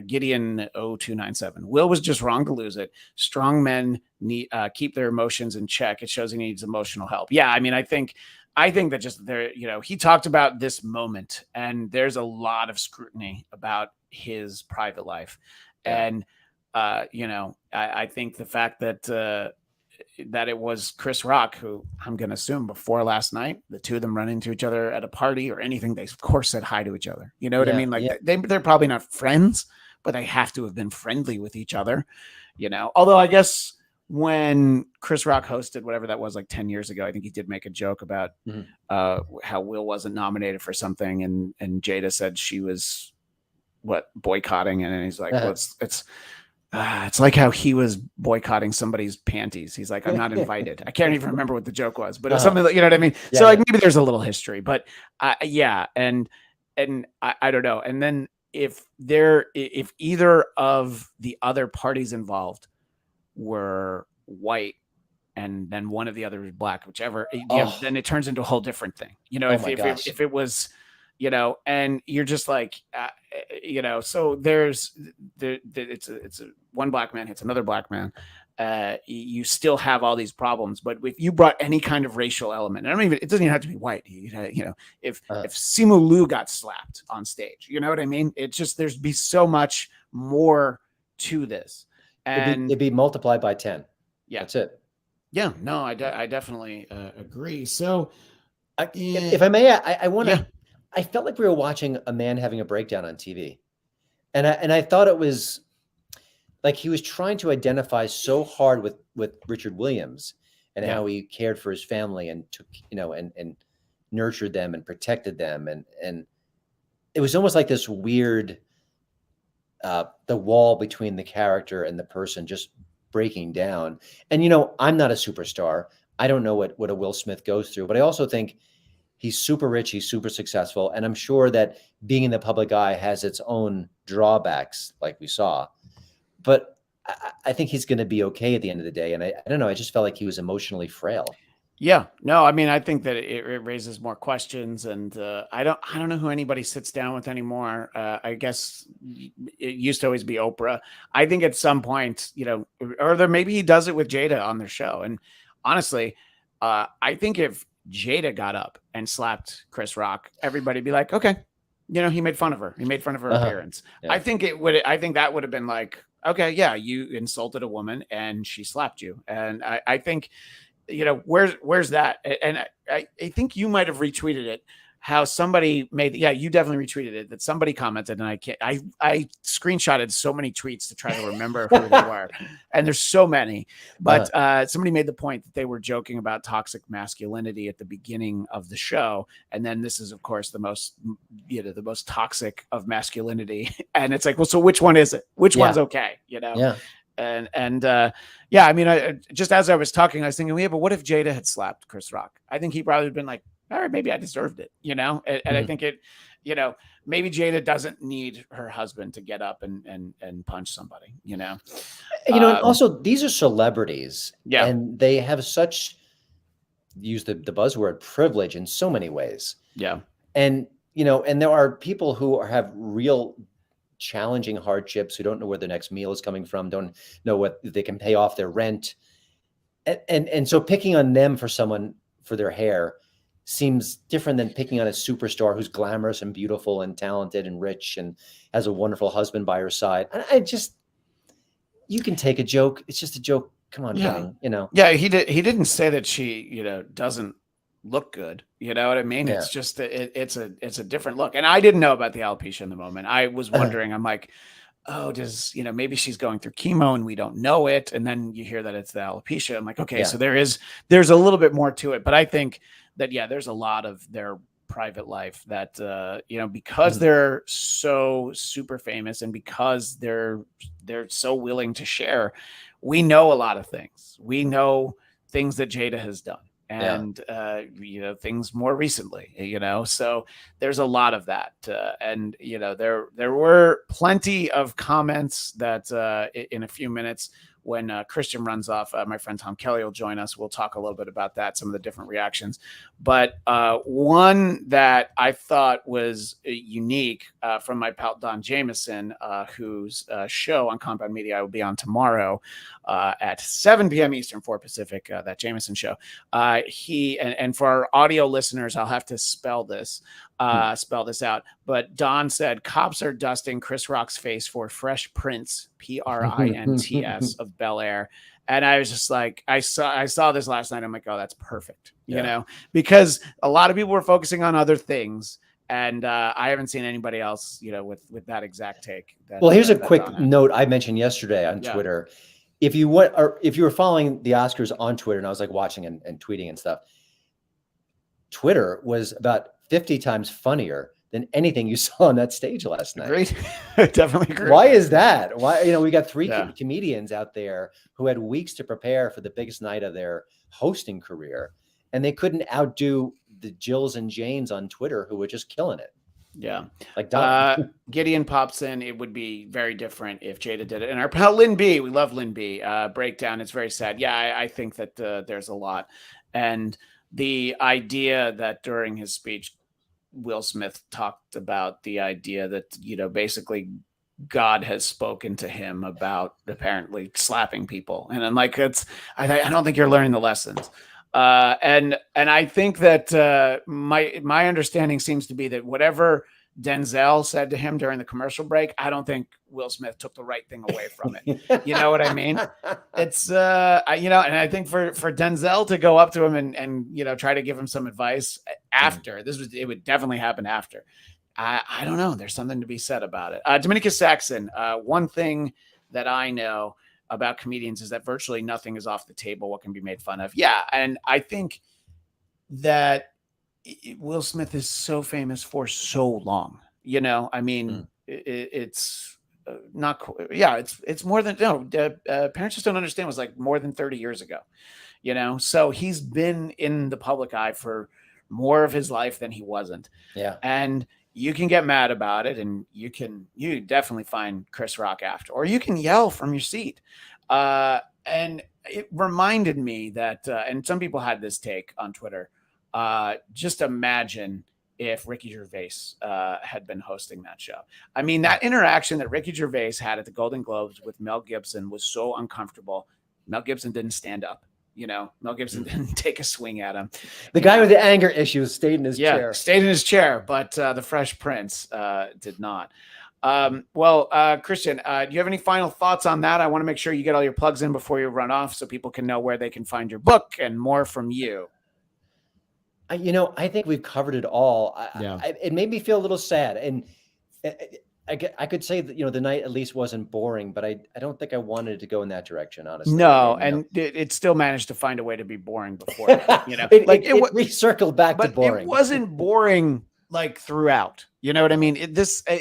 Gideon 0297. Will was just wrong to lose it. Strong men need keep their emotions in check. It shows he needs emotional help. Yeah. I mean, I think that just there, he talked about this moment, and there's a lot of scrutiny about his private life. Yeah. And, I think the fact that it was Chris Rock, who I'm going to assume before last night, the two of them run into each other at a party or anything, they of course said hi to each other. You know what I mean? Like they're probably not friends, but they have to have been friendly with each other, although I guess when Chris Rock hosted whatever that was like 10 years ago, I think he did make a joke about how Will wasn't nominated for something, and Jada said she was boycotting, and he's like, well, it's like how he was boycotting somebody's panties. He's like, I'm not invited. I can't even remember what the joke was, but it was something that, you know what I mean? Yeah, so like maybe there's a little history, but and I don't know. And then if either of the other parties involved were white and then one of the other is black, whichever, then it turns into a whole different thing. If it was, and you're just like, so there's it's a one black man hits another black man. You still have all these problems, but if you brought any kind of racial element, it doesn't even have to be white. If Simu Liu got slapped on stage, you know what I mean? It's just, there'd be so much more to this. And it'd be multiplied by 10. Yeah. That's it. Yeah, no, I definitely agree. So if I may, I want to, I felt like we were watching a man having a breakdown on TV. And I thought it was like he was trying to identify so hard with Richard Williams and how he cared for his family and took, and nurtured them and protected them. And it was almost like this weird, the wall between the character and the person just breaking down. And, I'm not a superstar. I don't know what a Will Smith goes through, but I also think he's super rich. He's super successful. And I'm sure that being in the public eye has its own drawbacks, like we saw. But I think he's going to be okay at the end of the day. And I don't know. I just felt like he was emotionally frail. Yeah, no, I think that it raises more questions, and I don't know who anybody sits down with anymore. I guess it used to always be Oprah. I think at some point, or maybe he does it with Jada on their show. And honestly, I think if Jada got up and slapped Chris Rock, everybody'd be like, okay, he made fun of her. He made fun of her appearance. Yeah. I think that would have been like, okay, yeah, you insulted a woman and she slapped you. And I think, where's that? And I think you might have retweeted it, how somebody you definitely retweeted it, that somebody commented, and I screenshotted so many tweets to try to remember who they were. And there's so many, but somebody made the point that they were joking about toxic masculinity at the beginning of the show. And then this is, of course, the most toxic of masculinity. And it's like, well, so which one is it? Which one's okay? Yeah. Just as I was talking, I was thinking, but what if Jada had slapped Chris Rock? I think he probably would have been like, all right, maybe I deserved it, and I think it, maybe Jada doesn't need her husband to get up and punch somebody, and also these are celebrities, and they have such, use the buzzword, privilege in so many ways. Yeah. And, and there are people who have real challenging hardships, who don't know where their next meal is coming from, don't know what they can pay off their rent. And so picking on them for their hair seems different than picking on a superstar who's glamorous and beautiful and talented and rich and has a wonderful husband by her side. You can take a joke. It's just a joke. Come on, gang, Yeah, he didn't say that she, doesn't look good. You know what I mean? Yeah. It's just it's a different look. And I didn't know about the alopecia in the moment. I was wondering, I'm like, oh, does, maybe she's going through chemo and we don't know it. And then you hear that it's the alopecia. I'm like, okay, so there's a little bit more to it. But I think that, there's a lot of their private life that, because they're so super famous and because they're so willing to share, we know a lot of things. We know things that Jada has done. And, things more recently, so there's a lot of that. And, there were plenty of comments that in a few minutes, when Christian runs off, my friend Tom Kelly will join us. We'll talk a little bit about that, some of the different reactions. But one that I thought was unique from my pal Don Jameson, whose show on Compound Media I will be on tomorrow at 7 p.m. Eastern, 4 Pacific, that Jameson show. He and for our audio listeners, I'll have to spell this out. But Don said, cops are dusting Chris Rock's face for Fresh Prince, Prints of Bel Air. And I was just like, I saw this last night. I'm like, oh, that's perfect. Because a lot of people were focusing on other things. And I haven't seen anybody else, with that exact take. Well, here's a quick note I mentioned yesterday on Twitter. If you were following the Oscars on Twitter, and I was like watching and tweeting and stuff, Twitter was about 50 times funnier than anything you saw on that stage last night. Great. Definitely agree. Why is that? Why, we got three comedians out there who had weeks to prepare for the biggest night of their hosting career, and they couldn't outdo the Jills and Janes on Twitter who were just killing it. Yeah. Like Gideon pops in. It would be very different if Jada did it. And our pal Lynn B, we love Lynn B, breakdown. It's very sad. Yeah, I think that there's a lot. And the idea that during his speech, Will Smith talked about the idea that, basically God has spoken to him about apparently slapping people. And I'm like, I don't think you're learning the lessons. And I think that my understanding seems to be that whatever Denzel said to him during the commercial break, I don't think Will Smith took the right thing away from it. You know what I mean? It's and I think for Denzel to go up to him and try to give him some advice after it would definitely happen after. I don't know. There's something to be said about it. Dominicus Saxon, one thing that I know about comedians is that virtually nothing is off the table what can be made fun of. Yeah, and I think that Will Smith is so famous for so long. It's not. Yeah, it's more than parents just don't understand. It was like more than 30 years ago. So he's been in the public eye for more of his life than he wasn't. Yeah, and you can get mad about it, and you definitely find Chris Rock after, or you can yell from your seat. And it reminded me that, and some people had this take on Twitter. Just imagine if Ricky Gervais had been hosting that show. I mean, that interaction that Ricky Gervais had at the Golden Globes with Mel Gibson was so uncomfortable. Mel Gibson didn't stand up. Mel Gibson didn't take a swing at him. The guy with the anger issues stayed in his chair. Stayed in his chair, but the Fresh Prince did not. Christian, do you have any final thoughts on that? I want to make sure you get all your plugs in before you run off so people can know where they can find your book and more from you. I think we've covered it all. It made me feel a little sad. And I could say that, the night at least wasn't boring, but I don't think I wanted it to go in that direction, honestly. No, and it still managed to find a way to be boring before, it recircled back to boring. It wasn't boring like throughout. You know what I mean?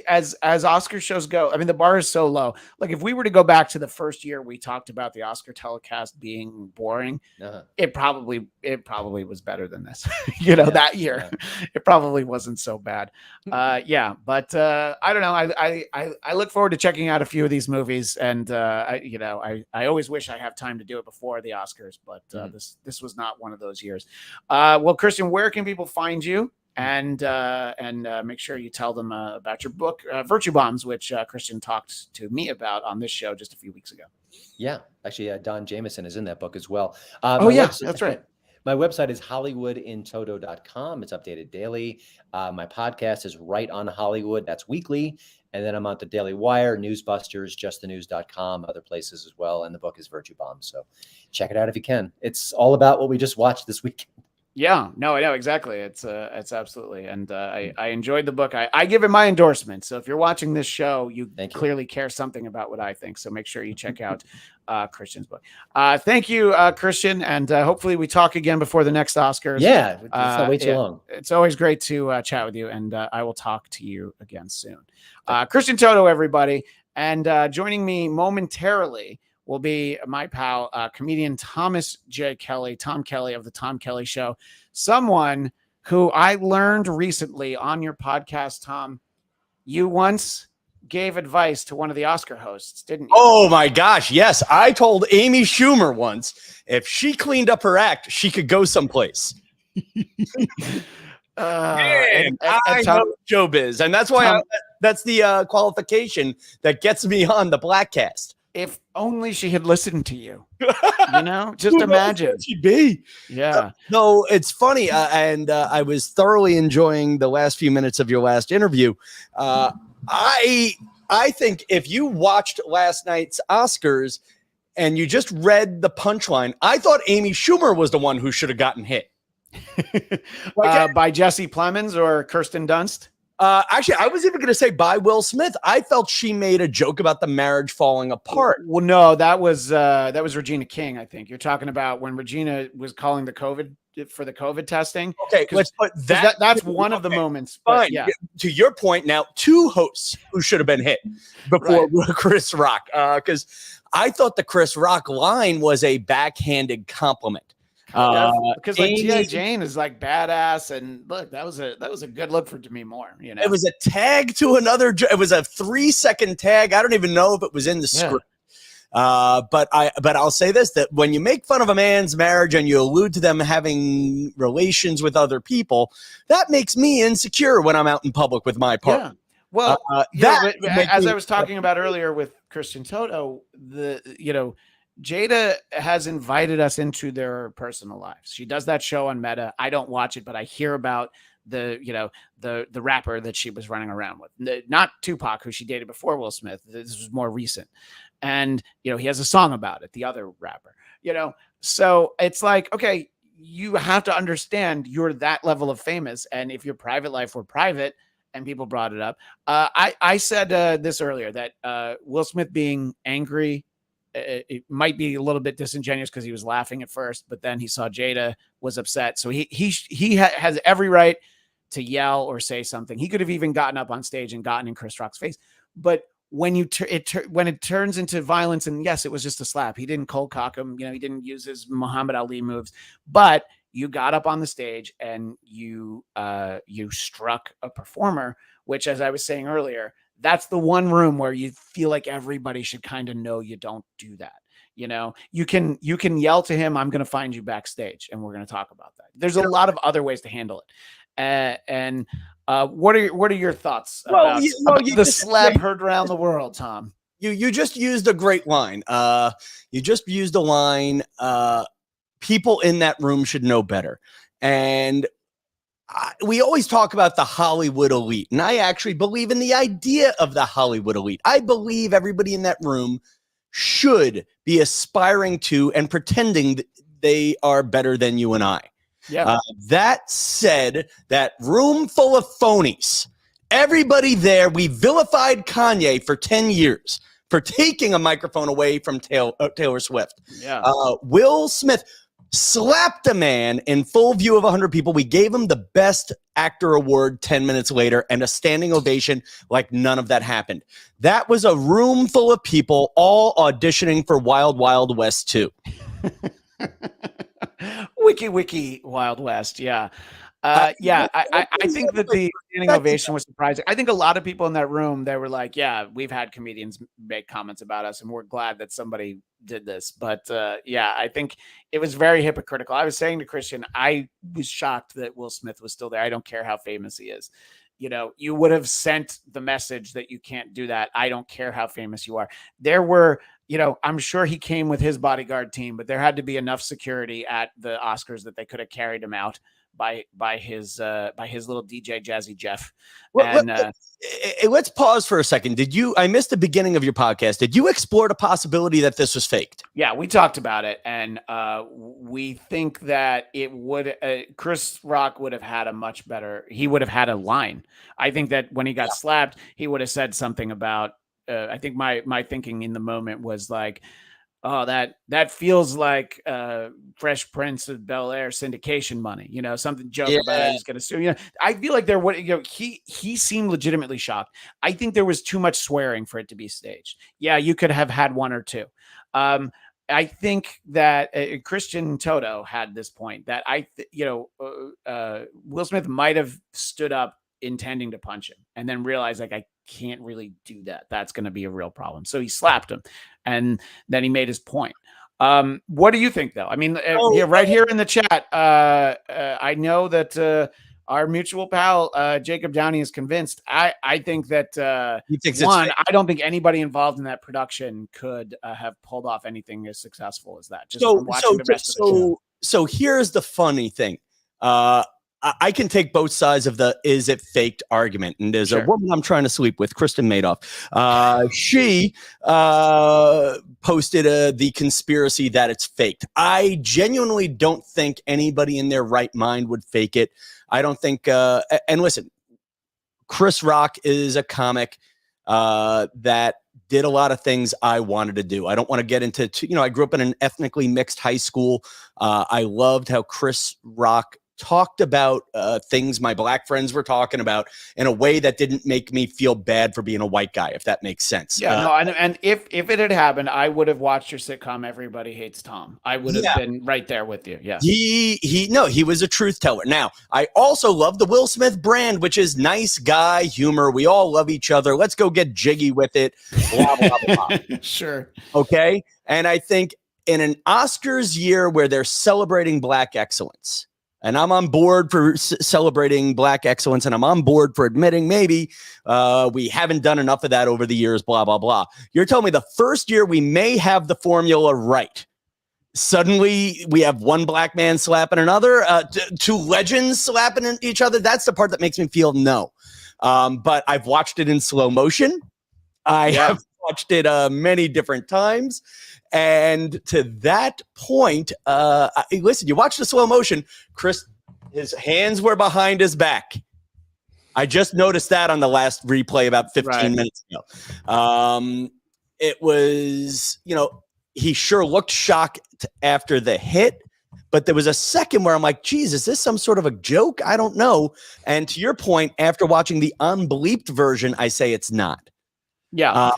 As Oscar shows go, I mean, the bar is so low. Like if we were to go back to the first year we talked about the Oscar telecast being boring, it probably was better than this. That year, it probably wasn't so bad. But I don't know. I look forward to checking out a few of these movies, and I always wish I have time to do it before the Oscars, but this was not one of those years. Well, Christian, where can people find you? And make sure you tell them about your book, Virtue Bombs, which Christian talked to me about on this show just a few weeks ago. Yeah, actually, Don Jameson is in that book as well. That's right. My website is hollywoodintoto.com. It's updated daily. My podcast is Right on Hollywood. That's weekly. And then I'm on the Daily Wire, Newsbusters, justthenews.com, other places as well. And the book is Virtue Bombs. So check it out if you can. It's all about what we just watched this weekend. Yeah, no, I know exactly. It's absolutely. And I enjoyed the book. I give it my endorsement. So if you're watching this show, you clearly care something about what I think. So make sure you check out Christian's book. Thank you, Christian. And hopefully we talk again before the next Oscars. Yeah, it's not way too long. It's always great to chat with you. And I will talk to you again soon. Christian Toto, everybody. And joining me momentarily will be my pal, comedian Thomas J. Kelly, Tom Kelly of The Tom Kelly Show, someone who I learned recently on your podcast, Tom. You once gave advice to one of the Oscar hosts, didn't you? Oh, my gosh, yes. I told Amy Schumer once if she cleaned up her act, she could go someplace. I know showbiz, and that's why that's the qualification that gets me on the Bladtcast. If only she had listened to you, just imagine. She'd be. Yeah. No, it's funny. And I was thoroughly enjoying the last few minutes of your last interview. I think if you watched last night's Oscars and you just read the punchline, I thought Amy Schumer was the one who should have gotten hit. By Jesse Plemons or Kirsten Dunst? Actually, I was even going to say by Will Smith. I felt she made a joke about the marriage falling apart. Well, no, that was Regina King. I think you're talking about when Regina was calling the COVID testing. Okay, let's put That's one of the moments. Fine. Yeah. To your point, now 2 hosts who should have been hit before Chris Rock, because I thought the Chris Rock line was a backhanded compliment. Because like G.I. Jane is like badass, and look, that was a good look for Demi Moore. You know, it was a tag to another. It was a 3-second tag. I don't even know if it was in the script. But I'll say this: that when you make fun of a man's marriage and you allude to them having relations with other people, that makes me insecure when I'm out in public with my partner. Yeah. Well, as I was talking about earlier with Christian Toto, Jada has invited us into their personal lives. She does that show on Meta. I don't watch it, but I hear about the rapper that she was running around with. Not Tupac, who she dated before Will Smith. This was more recent. And, he has a song about it, the other rapper, So it's like, okay, you have to understand you're that level of famous. And if your private life were private and people brought it up, I said this earlier, that Will Smith being angry, it might be a little bit disingenuous because he was laughing at first, but then he saw Jada was upset. So he has every right to yell or say something. He could have even gotten up on stage and gotten in Chris Rock's face. But when when it turns into violence, and yes, it was just a slap. He didn't cold cock him. He didn't use his Muhammad Ali moves, but you got up on the stage and you struck a performer, which, as I was saying earlier, that's the one room where you feel like everybody should kind of know you don't do that. You can yell to him, "I'm going to find you backstage," and we're going to talk about that. There's a lot of other ways to handle it. What are your thoughts about the slap heard around the world, Tom? You just used a great line. You just used a line. People in that room should know better. And we always talk about the Hollywood elite, and I actually believe in the idea of the Hollywood elite. I believe everybody in that room should be aspiring to and pretending that they are better than you and I. Yeah. That said, that room full of phonies, everybody there, we vilified Kanye for 10 years for taking a microphone away from Taylor Swift. Yeah. Will Smith slapped a man in full view of 100 people. We gave him the Best Actor award 10 minutes later and a standing ovation like none of that happened. That was a room full of people all auditioning for Wild Wild West 2. Wiki Wild West. Yeah. I think that the standing ovation was surprising. I think a lot of people in that room, they were like, yeah, we've had comedians make comments about us and we're glad that somebody did this. But I think it was very hypocritical. I was saying to Christian, I was shocked that Will Smith was still there. I don't care how famous he is. You would have sent the message that you can't do that. I don't care how famous you are. There were, I'm sure he came with his bodyguard team, but there had to be enough security at the Oscars that they could have carried him out by his little DJ Jazzy Jeff. Let's pause for a second. I missed the beginning of your podcast. Did you explore the possibility that this was faked? Yeah, we talked about it, and we think that it would. Chris Rock would have had he would have had a line. I think that when he got slapped, he would have said something about. I think my thinking in the moment was like, oh, that feels like Fresh Prince of Bel-Air syndication money, something joke about it. He's going to sue. I feel like he seemed legitimately shocked. I think there was too much swearing for it to be staged. Yeah, you could have had one or two. I think that Christian Toto had this point that Will Smith might have stood up intending to punch him and then realized like, I can't really do that. That's going to be a real problem. So he slapped him and then he made his point. What do you think though? I mean, right here in the chat, I know that our mutual pal, Jacob Downey is convinced. I think that I don't think anybody involved in that production could have pulled off anything as successful as that. Just from watching the rest of the show. So here's the funny thing. I can take both sides of the is it faked argument. And there's a woman I'm trying to sleep with, Kristen Madoff. She posted the conspiracy that it's faked. I genuinely don't think anybody in their right mind would fake it. I don't think and listen, Chris Rock is a comic that did a lot of things I wanted to do. I don't want to get into, I grew up in an ethnically mixed high school. I loved how Chris Rock talked about things my black friends were talking about in a way that didn't make me feel bad for being a white guy, if that makes sense. Yeah, no, and if it had happened, I would have watched your sitcom Everybody Hates Tom. I would have been right there with you. Yeah. He was a truth teller. Now, I also love the Will Smith brand, which is nice guy humor. We all love each other. Let's go get jiggy with it. Blah, blah, blah. Sure. Okay. And I think in an Oscars year where they're celebrating Black excellence, and I'm on board for celebrating Black excellence, and I'm on board for admitting maybe we haven't done enough of that over the years, blah, blah, blah. You're telling me the first year we may have the formula right. Suddenly we have one black man slapping another, two legends slapping each other. That's the part that makes me feel no. But I've watched it in slow motion. I have watched it many different times. And to that point, listen, you watch the slow motion, Chris, his hands were behind his back. I just noticed that on the last replay about 15 minutes ago. It was, he sure looked shocked after the hit, but there was a second where I'm like, geez, is this some sort of a joke? I don't know. And to your point, after watching the unbleeped version, I say it's not. Yeah.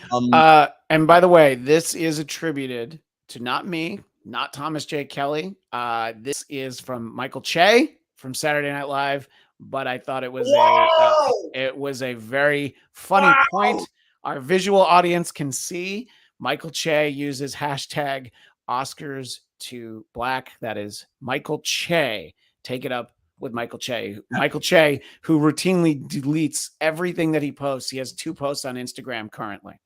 And by the way, this is attributed to not me, not Thomas J. Kelly. This is from Michael Che from Saturday Night Live. But I thought it was a very funny point. Our visual audience can see Michael Che uses hashtag Oscars to Black. That is Michael Che. Take it up with Michael Che. Michael Che, who routinely deletes everything that he posts. He has 2 posts on Instagram currently.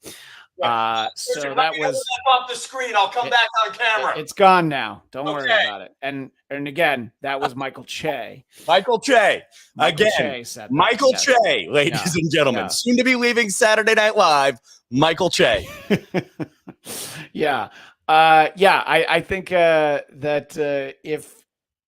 So that was off the screen. I'll come back on camera. It's gone now. Don't worry about it. And again, that was Michael Che. Michael Che. Michael Again, Che Michael Che, ladies and gentlemen. Soon to be leaving Saturday Night Live, Michael Che. I think that if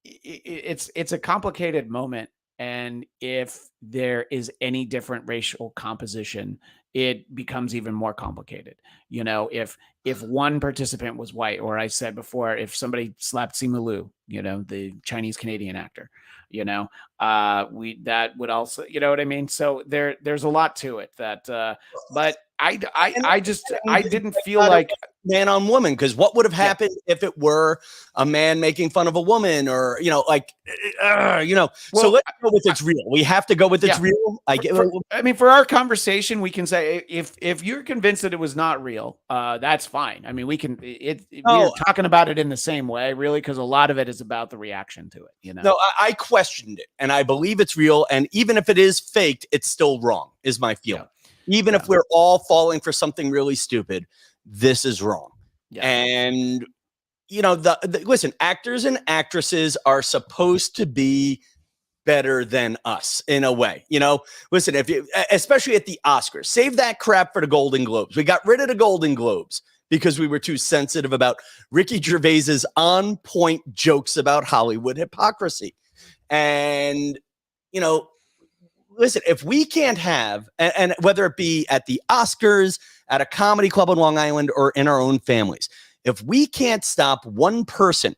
it's a complicated moment, and if there is any different racial composition, it becomes even more complicated. If one participant was white, or I said before, if somebody slapped Simu Liu, the Chinese Canadian actor, that would also, you know what I mean? So there's a lot to it that, but I didn't feel like man on woman, because what would have happened if it were a man making fun of a woman, or so let's go with it's real. We have to go with it's real. For our conversation, we can say if you're convinced that it was not real, that's fine. I mean, we're talking about it in the same way, really, because a lot of it is about the reaction to it. No, I questioned it, and I believe it's real, and even if it is faked, it's still wrong, is my feeling. Even if we're all falling for something really stupid, this is wrong. Yeah. And, listen, actors and actresses are supposed to be better than us in a way. Listen, especially at the Oscars, save that crap for the Golden Globes. We got rid of the Golden Globes because we were too sensitive about Ricky Gervais's on-point jokes about Hollywood hypocrisy. And, listen, if we can't have, and whether it be at the Oscars, at a comedy club on Long Island, or in our own families, if we can't stop one person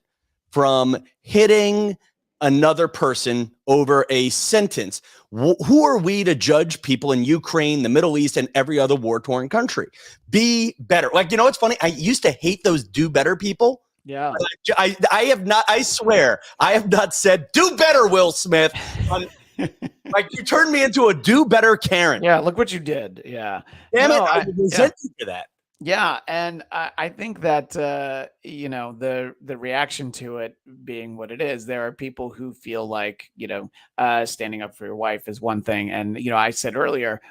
from hitting another person over a sentence, who are we to judge people in Ukraine, the Middle East, and every other war-torn country? Be better. It's funny. I used to hate those do better people. Yeah. I have not, I swear, I have not said, do better, Will Smith. You turned me into a do better Karen. Yeah, look what you did. Yeah. Damn it, I resent you for that. Yeah, and I think that the reaction to it being what it is, there are people who feel like standing up for your wife is one thing, and I said earlier,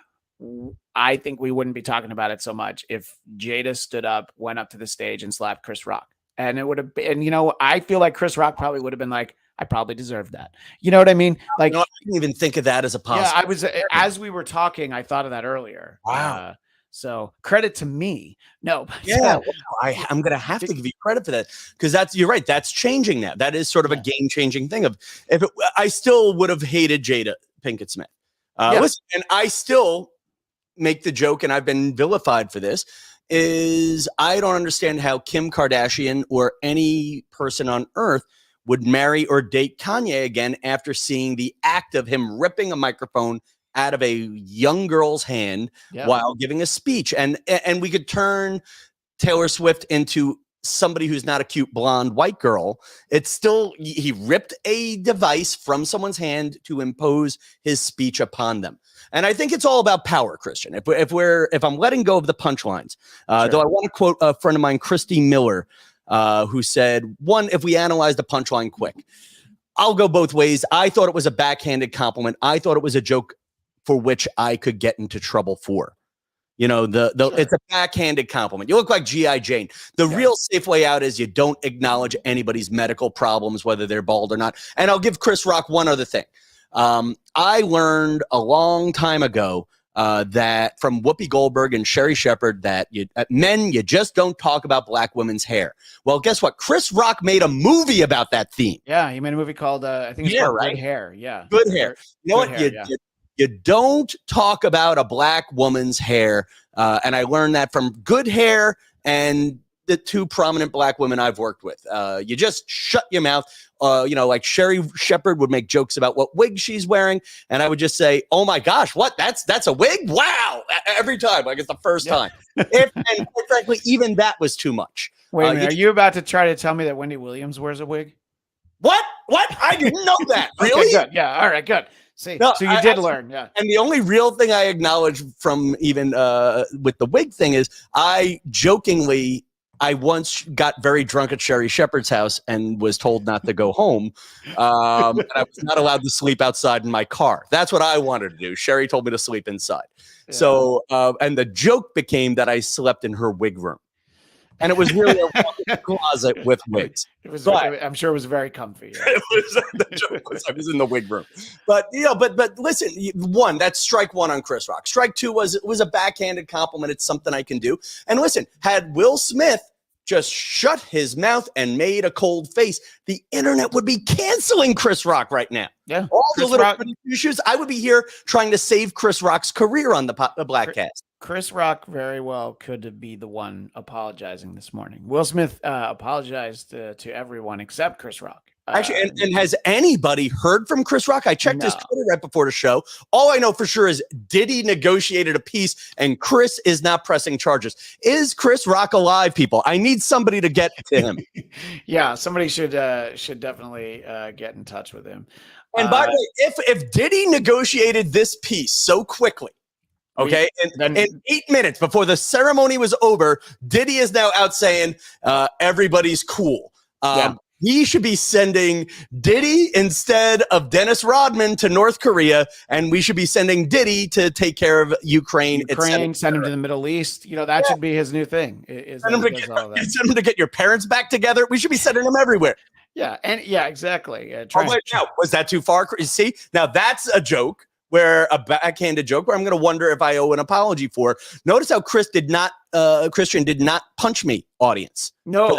I think we wouldn't be talking about it so much if Jada stood up, went up to the stage, and slapped Chris Rock, and it would have been. I feel like Chris Rock probably would have been like, I probably deserve that. You know what I mean? I didn't even think of that as a possibility. Yeah, I was, as we were talking, I thought of that earlier. Wow. So credit to me. No. Yeah. I'm going to have to give you credit for that, because you're right. That's changing now. That is sort of a game changing thing I still would have hated Jada Pinkett Smith. Listen, and I still make the joke, and I've been vilified for this, is I don't understand how Kim Kardashian or any person on earth would marry or date Kanye again after seeing the act of him ripping a microphone out of a young girl's hand while giving a speech. And we could turn Taylor Swift into somebody who's not a cute blonde white girl. It's still, he ripped a device from someone's hand to impose his speech upon them. And I think it's all about power, Christian. If I'm letting go of the punchlines, though I want to quote a friend of mine, Christy Miller, who said, one, if we analyze the punchline quick, I'll go both ways. I thought it was a backhanded compliment. I thought it was a joke for which I could get into trouble for. You know, it's a backhanded compliment. You look like G.I. Jane. The real safe way out is you don't acknowledge anybody's medical problems, whether they're bald or not. And I'll give Chris Rock one other thing. I learned a long time ago that from Whoopi Goldberg and Sherry Shepherd that men, you just don't talk about black women's hair. Well, guess what? Chris Rock made a movie about that theme. Yeah, he made a movie called, I think it's called Good Hair. Yeah. Good Hair. You know what? You don't talk about a black woman's hair. And I learned that from Good Hair and the two prominent black women I've worked with. You just shut your mouth. Like Sherry Shepherd would make jokes about what wig she's wearing. And I would just say, oh my gosh, what? That's a wig? Wow. Every time. Like it's the first time. And quite frankly, even that was too much. Wait a minute. Are you about to try to tell me that Wendy Williams wears a wig? What? I didn't know that. Really? Okay, good. Yeah. All right, good. See, so you did learn. Yeah. And the only real thing I acknowledge from even with the wig thing is I once got very drunk at Sherry Shepherd's house and was told not to go home. And I was not allowed to sleep outside in my car. That's what I wanted to do. Sherry told me to sleep inside. Yeah. So, and the joke became that I slept in her wig room. And it was really a closet with wigs. I'm sure it was very comfy. Yeah. The joke was I was in the wig room. But but listen, one, that's strike one on Chris Rock. Strike two was a backhanded compliment. It's something I can do. And listen, had Will Smith just shut his mouth and made a cold face, the internet would be canceling Chris Rock right now. Yeah. All the little issues. I would be here trying to save Chris Rock's career on the Bladtcast. Chris Rock very well could be the one apologizing this morning. Will Smith apologized to everyone except Chris Rock. Actually, and has anybody heard from Chris Rock? I checked his Twitter right before the show. All I know for sure is Diddy negotiated a peace and Chris is not pressing charges. Is Chris Rock alive, people? I need somebody to get to him. Yeah, somebody should definitely get in touch with him. And by the way, if Diddy negotiated this peace so quickly, okay, in 8 minutes before the ceremony was over, Diddy is now out saying everybody's cool. He should be sending Diddy instead of Dennis Rodman to North Korea, and we should be sending Diddy to take care of Ukraine, send him to the Middle East. You know, that should be his new thing. Send him to get your parents back together. We should be sending him everywhere. Yeah, and exactly. Now, was that too far? You see, now that's a joke. A backhanded joke where I'm going to wonder if I owe an apology for. Notice how Christian did not punch me, audience. No.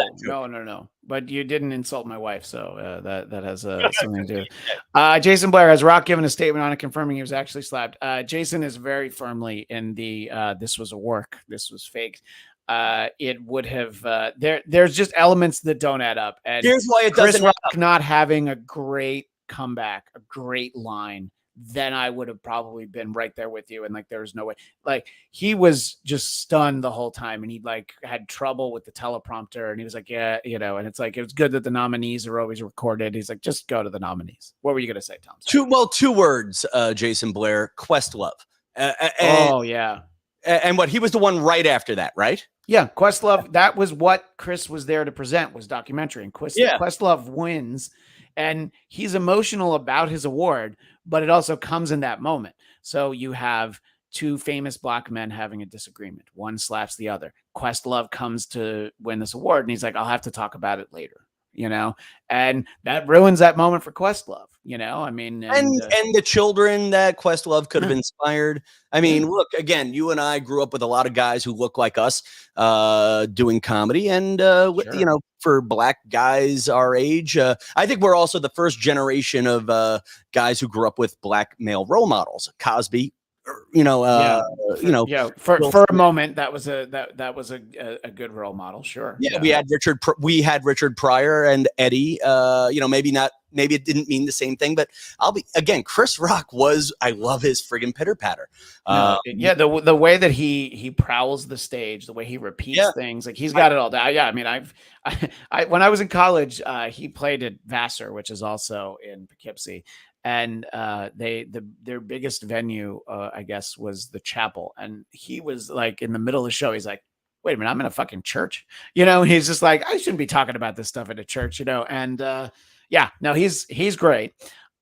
But you didn't insult my wife, so that has something to do. Jason Blair, has Rock given a statement on it confirming he was actually slapped? Jason is very firmly in the this was a work, this was faked. It would have there's just elements that don't add up. And here's why it doesn't. Chris Rock not having a great comeback, a great line, then I would have probably been right there with you. And like, there was no way, like he was just stunned the whole time. And he like had trouble with the teleprompter and he was like, yeah, you know, and it's like, it was good that the nominees are always recorded. He's like, just go to the nominees. What were you going to say, Tom? Two words, Jason Blair, Questlove. And what, he was the one right after that, right? Yeah. Questlove. That was what Chris was there to present, was documentary, and Questlove wins. And he's emotional about his award, but it also comes in that moment. So you have two famous black men having a disagreement. One slaps the other. Questlove comes to win this award, and he's like, I'll have to talk about it later. and that ruins that moment for Questlove, I mean, and the children that Questlove could have inspired. I mean, look, again, you and I grew up with a lot of guys who look like us doing comedy. And, Sure. For Black guys our age, I think we're also the first generation of guys who grew up with Black male role models. Cosby, for a moment that was a good role model. Sure. Yeah, we had Richard Pryor and Eddie. Maybe it didn't mean the same thing, but Chris Rock I love his friggin' pitter patter. The way that he prowls the stage, the way he repeats things, like he's got it all down. Yeah, I mean, I when I was in college, he played at Vassar, which is also in Poughkeepsie. And their biggest venue, I guess, was the chapel. And he was like in the middle of the show. He's like, "Wait a minute, I'm in a fucking church." He's just like, "I shouldn't be talking about this stuff at a church." And he's great.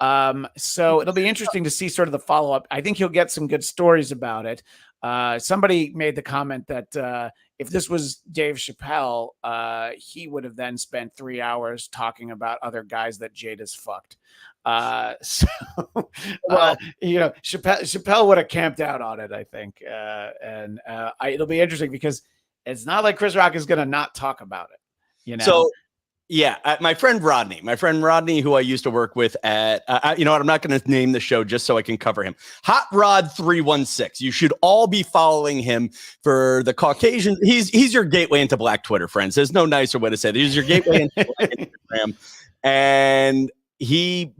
So it'll be interesting to see sort of the follow up. I think he'll get some good stories about it. Somebody made the comment that if this was Dave Chappelle, he would have then spent 3 hours talking about other guys that Jade has fucked. Chappelle would have camped out on it, I think. It'll be interesting because it's not like Chris Rock is going to not talk about it, So, my friend Rodney, who I used to work with at, I'm not going to name the show just so I can cover him. Hot Rod 316. You should all be following him for the Caucasian. He's your gateway into Black Twitter, friends. There's no nicer way to say it. He's your gateway into Black Instagram. And he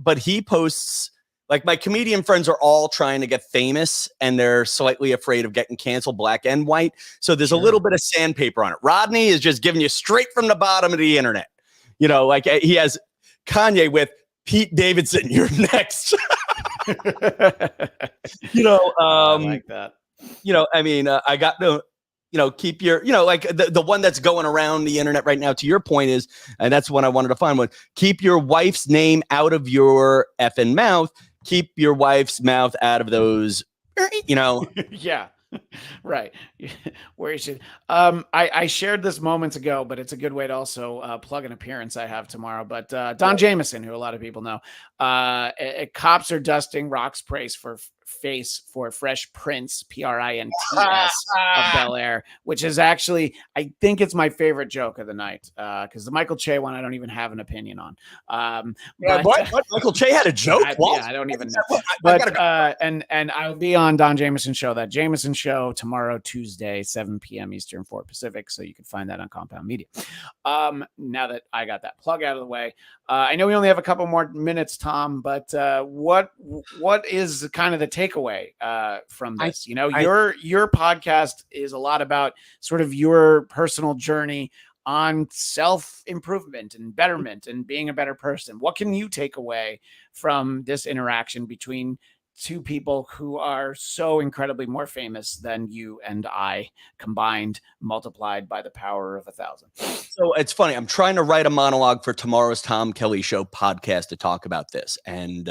posts, like, my comedian friends are all trying to get famous and they're slightly afraid of getting canceled, Black and white. So there's a little bit of sandpaper on it. Rodney is just giving you straight from the bottom of the internet. Like he has Kanye with Pete Davidson. You're next. I like that. I got to, keep your, like the one that's going around the internet right now, to your point is, and that's one I wanted to find one, keep your wife's name out of your effing mouth. Keep your wife's mouth out of those, Yeah. Right. Where you should. I shared this moments ago, but it's a good way to also plug an appearance I have tomorrow. But Don Jameson, who a lot of people know, cops are dusting Rock's face for Fresh Prince, Prints of Bel Air, which is actually, I think it's my favorite joke of the night, because the Michael Che one I don't even have an opinion on. What? Michael Che had a joke? I don't even know. But and I'll be on Don Jameson's show, that Jameson show, tomorrow, Tuesday, 7 p.m. Eastern, 4 Pacific. So you can find that on Compound Media. Now that I got that plug out of the way, I know we only have a couple more minutes, Tom, but what is kind of the takeaway from this? Your podcast is a lot about sort of your personal journey on self-improvement and betterment and being a better person. What can you take away from this interaction between two people who are so incredibly more famous than you and I combined, multiplied by the power of 1,000? So it's funny. I'm trying to write a monologue for tomorrow's Tom Kelly Show podcast to talk about this. And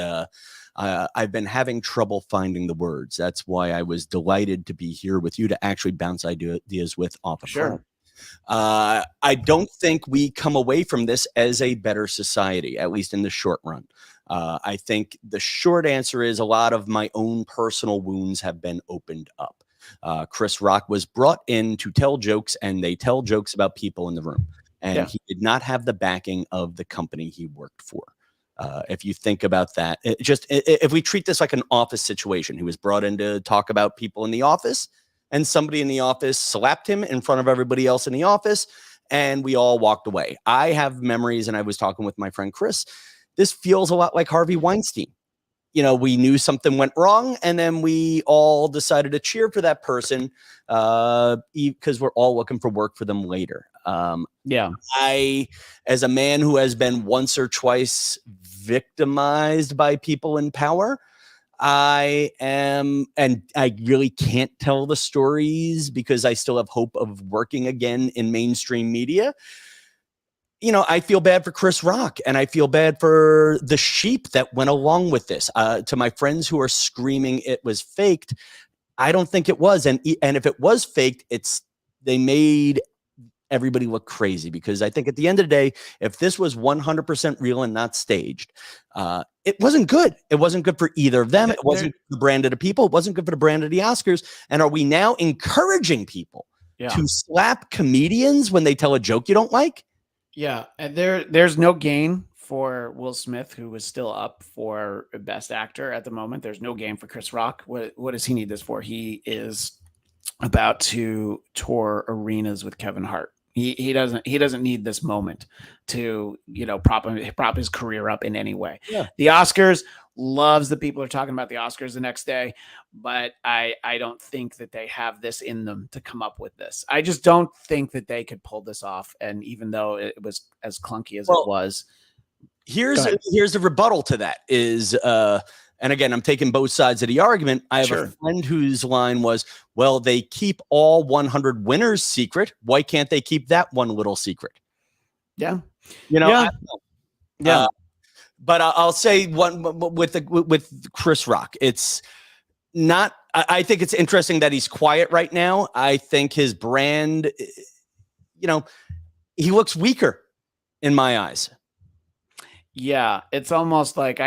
I've been having trouble finding the words. That's why I was delighted to be here with you to actually bounce ideas with off of Sure. I don't think we come away from this as a better society, at least in the short run. I think the short answer is a lot of my own personal wounds have been opened up. Chris Rock was brought in to tell jokes, and they tell jokes about people in the room. And he did not have the backing of the company he worked for. If you think about that, if we treat this like an office situation, he was brought in to talk about people in the office, and somebody in the office slapped him in front of everybody else in the office, and we all walked away. I have memories, and I was talking with my friend Chris. This feels a lot like Harvey Weinstein. We knew something went wrong, and then we all decided to cheer for that person because we're all looking for work for them later. I, as a man who has been once or twice victimized by people in power, I am, and I really can't tell the stories because I still have hope of working again in mainstream media. I feel bad for Chris Rock, and I feel bad for the sheep that went along with this. To my friends who are screaming it was faked, I don't think it was. And if it was faked, they made everybody look crazy, because I think at the end of the day, if this was 100% real and not staged, it wasn't good. It wasn't good for either of them. It wasn't the brand of the people. It wasn't good for the brand of the Oscars. And are we now encouraging people to slap comedians when they tell a joke you don't like? Yeah, and there's no gain for Will Smith, who is still up for Best Actor at the moment. There's no game for Chris Rock. What does he need this for? He is about to tour arenas with Kevin Hart. He doesn't need this moment to, you know, prop his career up in any way. Yeah. The Oscars loves that people are talking about the Oscars the next day, but I don't think that they have this in them to come up with this. I just don't think that they could pull this off. And even though it was as clunky as it was, here's the rebuttal to that is, and again, I'm taking both sides of the argument. I have a friend whose line was, well, they keep all 100 winners secret. Why can't they keep that one little secret? Yeah. You know, yeah. But I'll say one with Chris Rock. It's not, I think it's interesting that he's quiet right now. I think his brand, you know, he looks weaker in my eyes. Yeah, it's almost like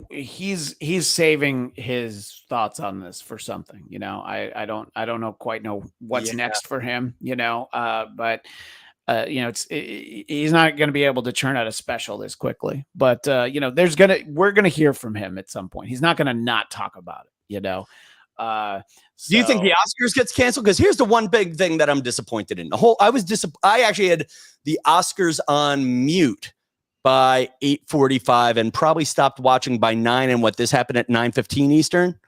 he's saving his thoughts on this for something. You know, I don't quite know what's next for him. You know, but you know, he's not going to be able to churn out a special this quickly. But you know, we're gonna hear from him at some point. He's not going to not talk about it. You know. Do you think the Oscars gets canceled? Because here's the one big thing that I'm disappointed in. I actually had the Oscars on mute by 8:45 and probably stopped watching by 9. And this happened at 9:15 Eastern.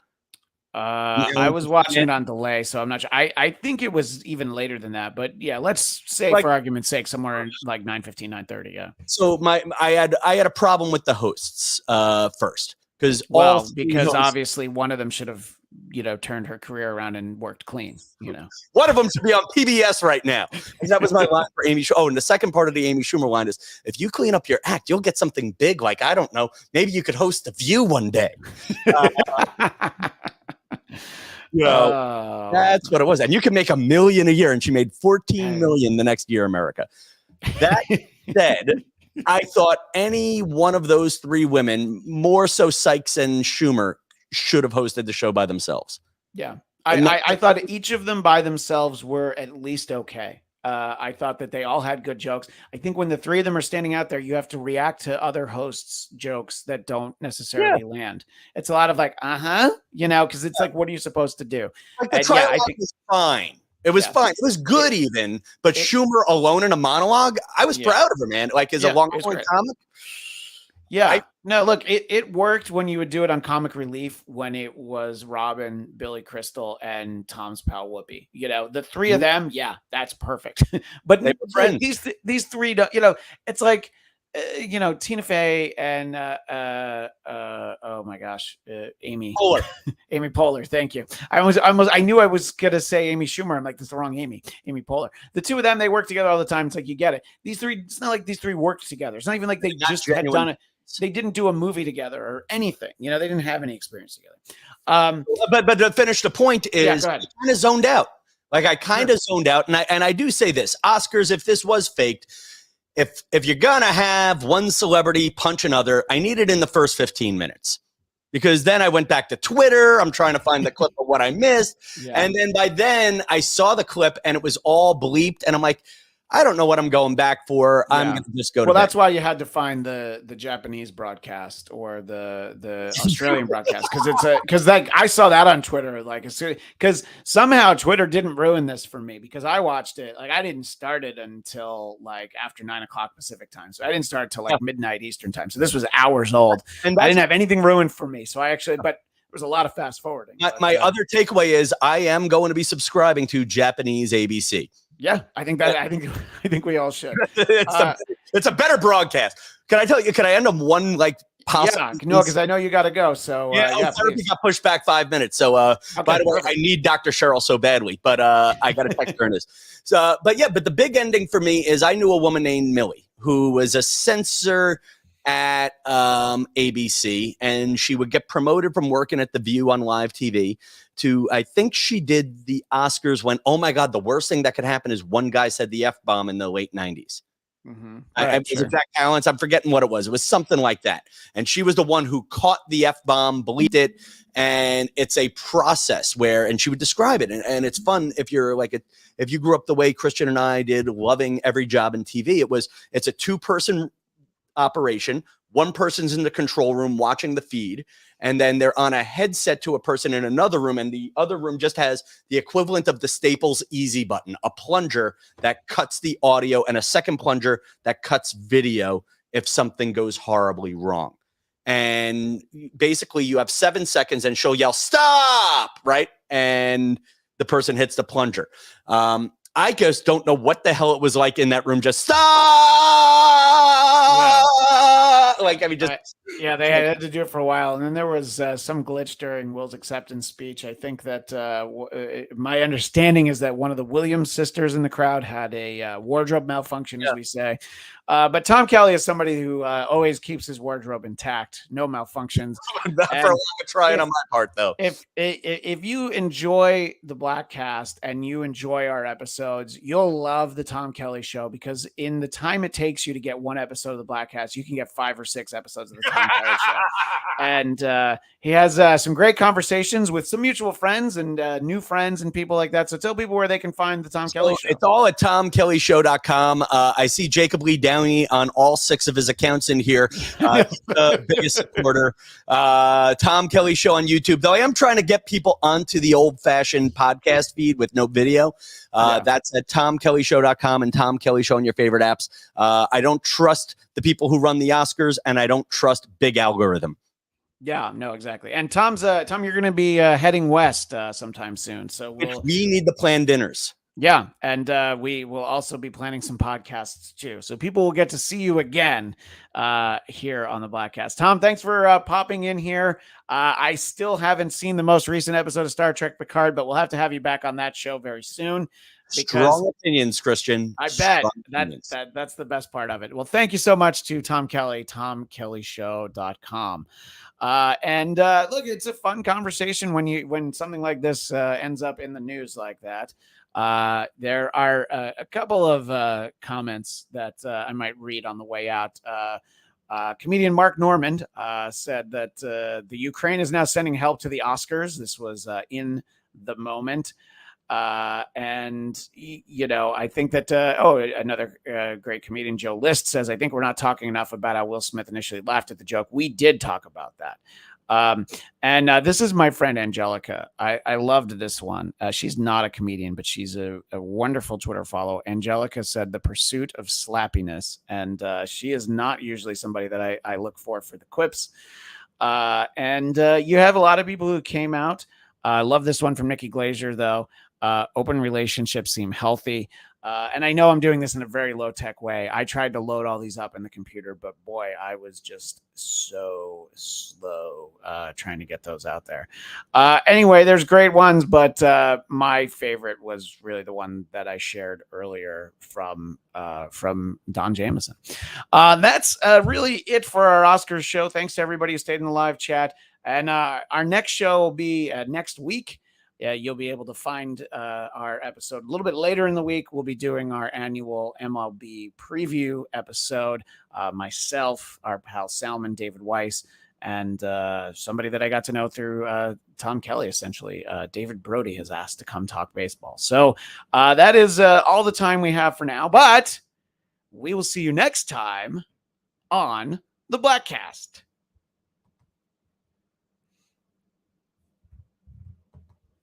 I was watching it on delay, so I'm not sure. I think it was even later than that, but yeah, let's say for argument's sake, somewhere in like 9:15, 9:30. Yeah. So I had a problem with the hosts first, because obviously one of them should have, you know, turned her career around and worked clean. You know, one of them should be on PBS right now. That was my line for Amy. And the second part of the Amy Schumer line is, if you clean up your act, you'll get something big. Like, I don't know, maybe you could host The View one day. That's what it was. And you can make $1 million a year. And she made $14 million the next year, America. That said, I thought any one of those three women, more so Sykes and Schumer, should have hosted the show by themselves. Yeah. I thought each of them by themselves were at least okay. I thought that they all had good jokes. I think when the three of them are standing out there, you have to react to other hosts' jokes that don't necessarily land. It's a lot of like, you know, because it's like, what are you supposed to do? Like I think it was fine. It was fine. It was good even, but Schumer alone in a monologue, I was proud of her, man. Like, as a long-term comic. Yeah. No, look, it worked when you would do it on Comic Relief, when it was Robin, Billy Crystal, and Tom's pal Whoopi. You know, the three of them, that's perfect. But these three, you know, it's like, you know, Tina Fey and oh my gosh, Amy Poehler. Amy Poehler. Thank you. I knew I was gonna say Amy Schumer. I'm like, that's the wrong Amy Poehler. The two of them, they work together all the time. It's like, you get it. These three, it's not like these three worked together. It's not even like they just had done it. They didn't do a movie together or anything. You know, they didn't have any experience together. But to finish the point is, I kind of zoned out. Like, I kind of zoned out, and I do say this: Oscars, if this was faked, if you're gonna have one celebrity punch another, I need it in the first 15 minutes, because then I went back to Twitter. I'm trying to find the clip of what I missed, and then by then I saw the clip and it was all bleeped, and I'm like, I don't know what I'm going back for. I'm going to just go to bed. That's why you had to find the Japanese broadcast or the Australian broadcast, because like I saw that on Twitter, like, because somehow Twitter didn't ruin this for me, because I watched it, like, I didn't start it until like after 9 o'clock Pacific time, so I didn't start till like midnight Eastern time, so this was hours old, and I didn't have anything ruined for me, so I actually, but there was a lot of fast forwarding. My other takeaway is I am going to be subscribing to Japanese ABC. Yeah, I think we all should. It's a better broadcast. Can I tell you? Can I end on one like possible? Yeah, no, because I know you got to go. So therapy got pushed back 5 minutes. So by the way, I need Dr. Cheryl so badly, but I got to text her in this. So, but the big ending for me is I knew a woman named Millie who was a censor at ABC, and she would get promoted from working at The View on live TV to, I think she did the Oscars when, oh my God, the worst thing that could happen is one guy said the F-bomb in the late 90s. Mm-hmm. Right, was it Jack Palance? I'm forgetting what it was. It was something like that. And she was the one who caught the F-bomb, believed it. And it's a process where, and she would describe it. And it's fun if you're like, if you grew up the way Christian and I did, loving every job in TV, it's a 2-person operation. One person's in the control room watching the feed, and then they're on a headset to a person in another room, and the other room just has the equivalent of the Staples easy button, a plunger that cuts the audio and a second plunger that cuts video if something goes horribly wrong. And basically you have 7 seconds and she'll yell, "Stop!" Right? And the person hits the plunger. I just don't know what the hell it was like in that room. Just stop. Yeah. Like, I mean, just yeah, they had to do it for a while, and then there was some glitch during Will's acceptance speech. I think that my understanding is that one of the Williams sisters in the crowd had a wardrobe malfunction, as we say. But Tom Kelly is somebody who always keeps his wardrobe intact, no malfunctions. Not for a lot of trying on my part, though. If you enjoy the Bladtcast and you enjoy our episodes, you'll love the Tom Kelly Show, because in the time it takes you to get one episode of the Bladtcast, you can get 5 or 6 episodes of the Tom Kelly Show. And he has some great conversations with some mutual friends and new friends and people like that. So tell people where they can find the Tom Kelly Show. It's all at TomKellyShow.com. I see Jacob Lee Downey on all 6 of his accounts in here. He's the biggest supporter. Tom Kelly Show on YouTube, though I am trying to get people onto the old-fashioned podcast feed with no video. That's at TomKellyShow.com and Tom Kelly Show on your favorite apps. I don't trust the people who run the Oscars, and I don't trust big algorithm. Yeah, no, exactly. And Tom, you're going to be heading west sometime soon. So we need to plan dinners. Yeah, and we will also be planning some podcasts too. So people will get to see you again here on the Bladtcast. Tom, thanks for popping in here. I still haven't seen the most recent episode of Star Trek Picard, but we'll have to have you back on that show very soon. Strong opinions, Christian. I bet that's the best part of it. Well, thank you so much to Tom Kelly, TomKellyShow.com. And look, it's a fun conversation when something like this ends up in the news like that. There are a couple of comments that I might read on the way out. Comedian Mark Normand said that the Ukraine is now sending help to the Oscars. This was in the moment. And you know, I think that another great comedian, Joe List, says, I think we're not talking enough about how Will Smith initially laughed at the joke. We did talk about that. And this is my friend Angelica. I loved this one. She's not a comedian, but she's a wonderful Twitter follow. Angelica said, "The pursuit of slappiness," and she is not usually somebody that I look for the quips. And you have a lot of people who came out. I love this one from Nikki Glazer, though. Open relationships seem healthy. And I know I'm doing this in a very low tech way. I tried to load all these up in the computer, but boy, I was just so slow trying to get those out there. Anyway, there's great ones, but my favorite was really the one that I shared earlier from Don Jamieson. That's really it for our Oscars show. Thanks to everybody who stayed in the live chat. And our next show will be next week. You'll be able to find our episode a little bit later in the week. We'll be doing our annual MLB preview episode. Myself, our pal Salmon, David Weiss, and somebody that I got to know through Tom Kelly, essentially. David Brody has asked to come talk baseball. So that is all the time we have for now. But we will see you next time on the Bladtcast.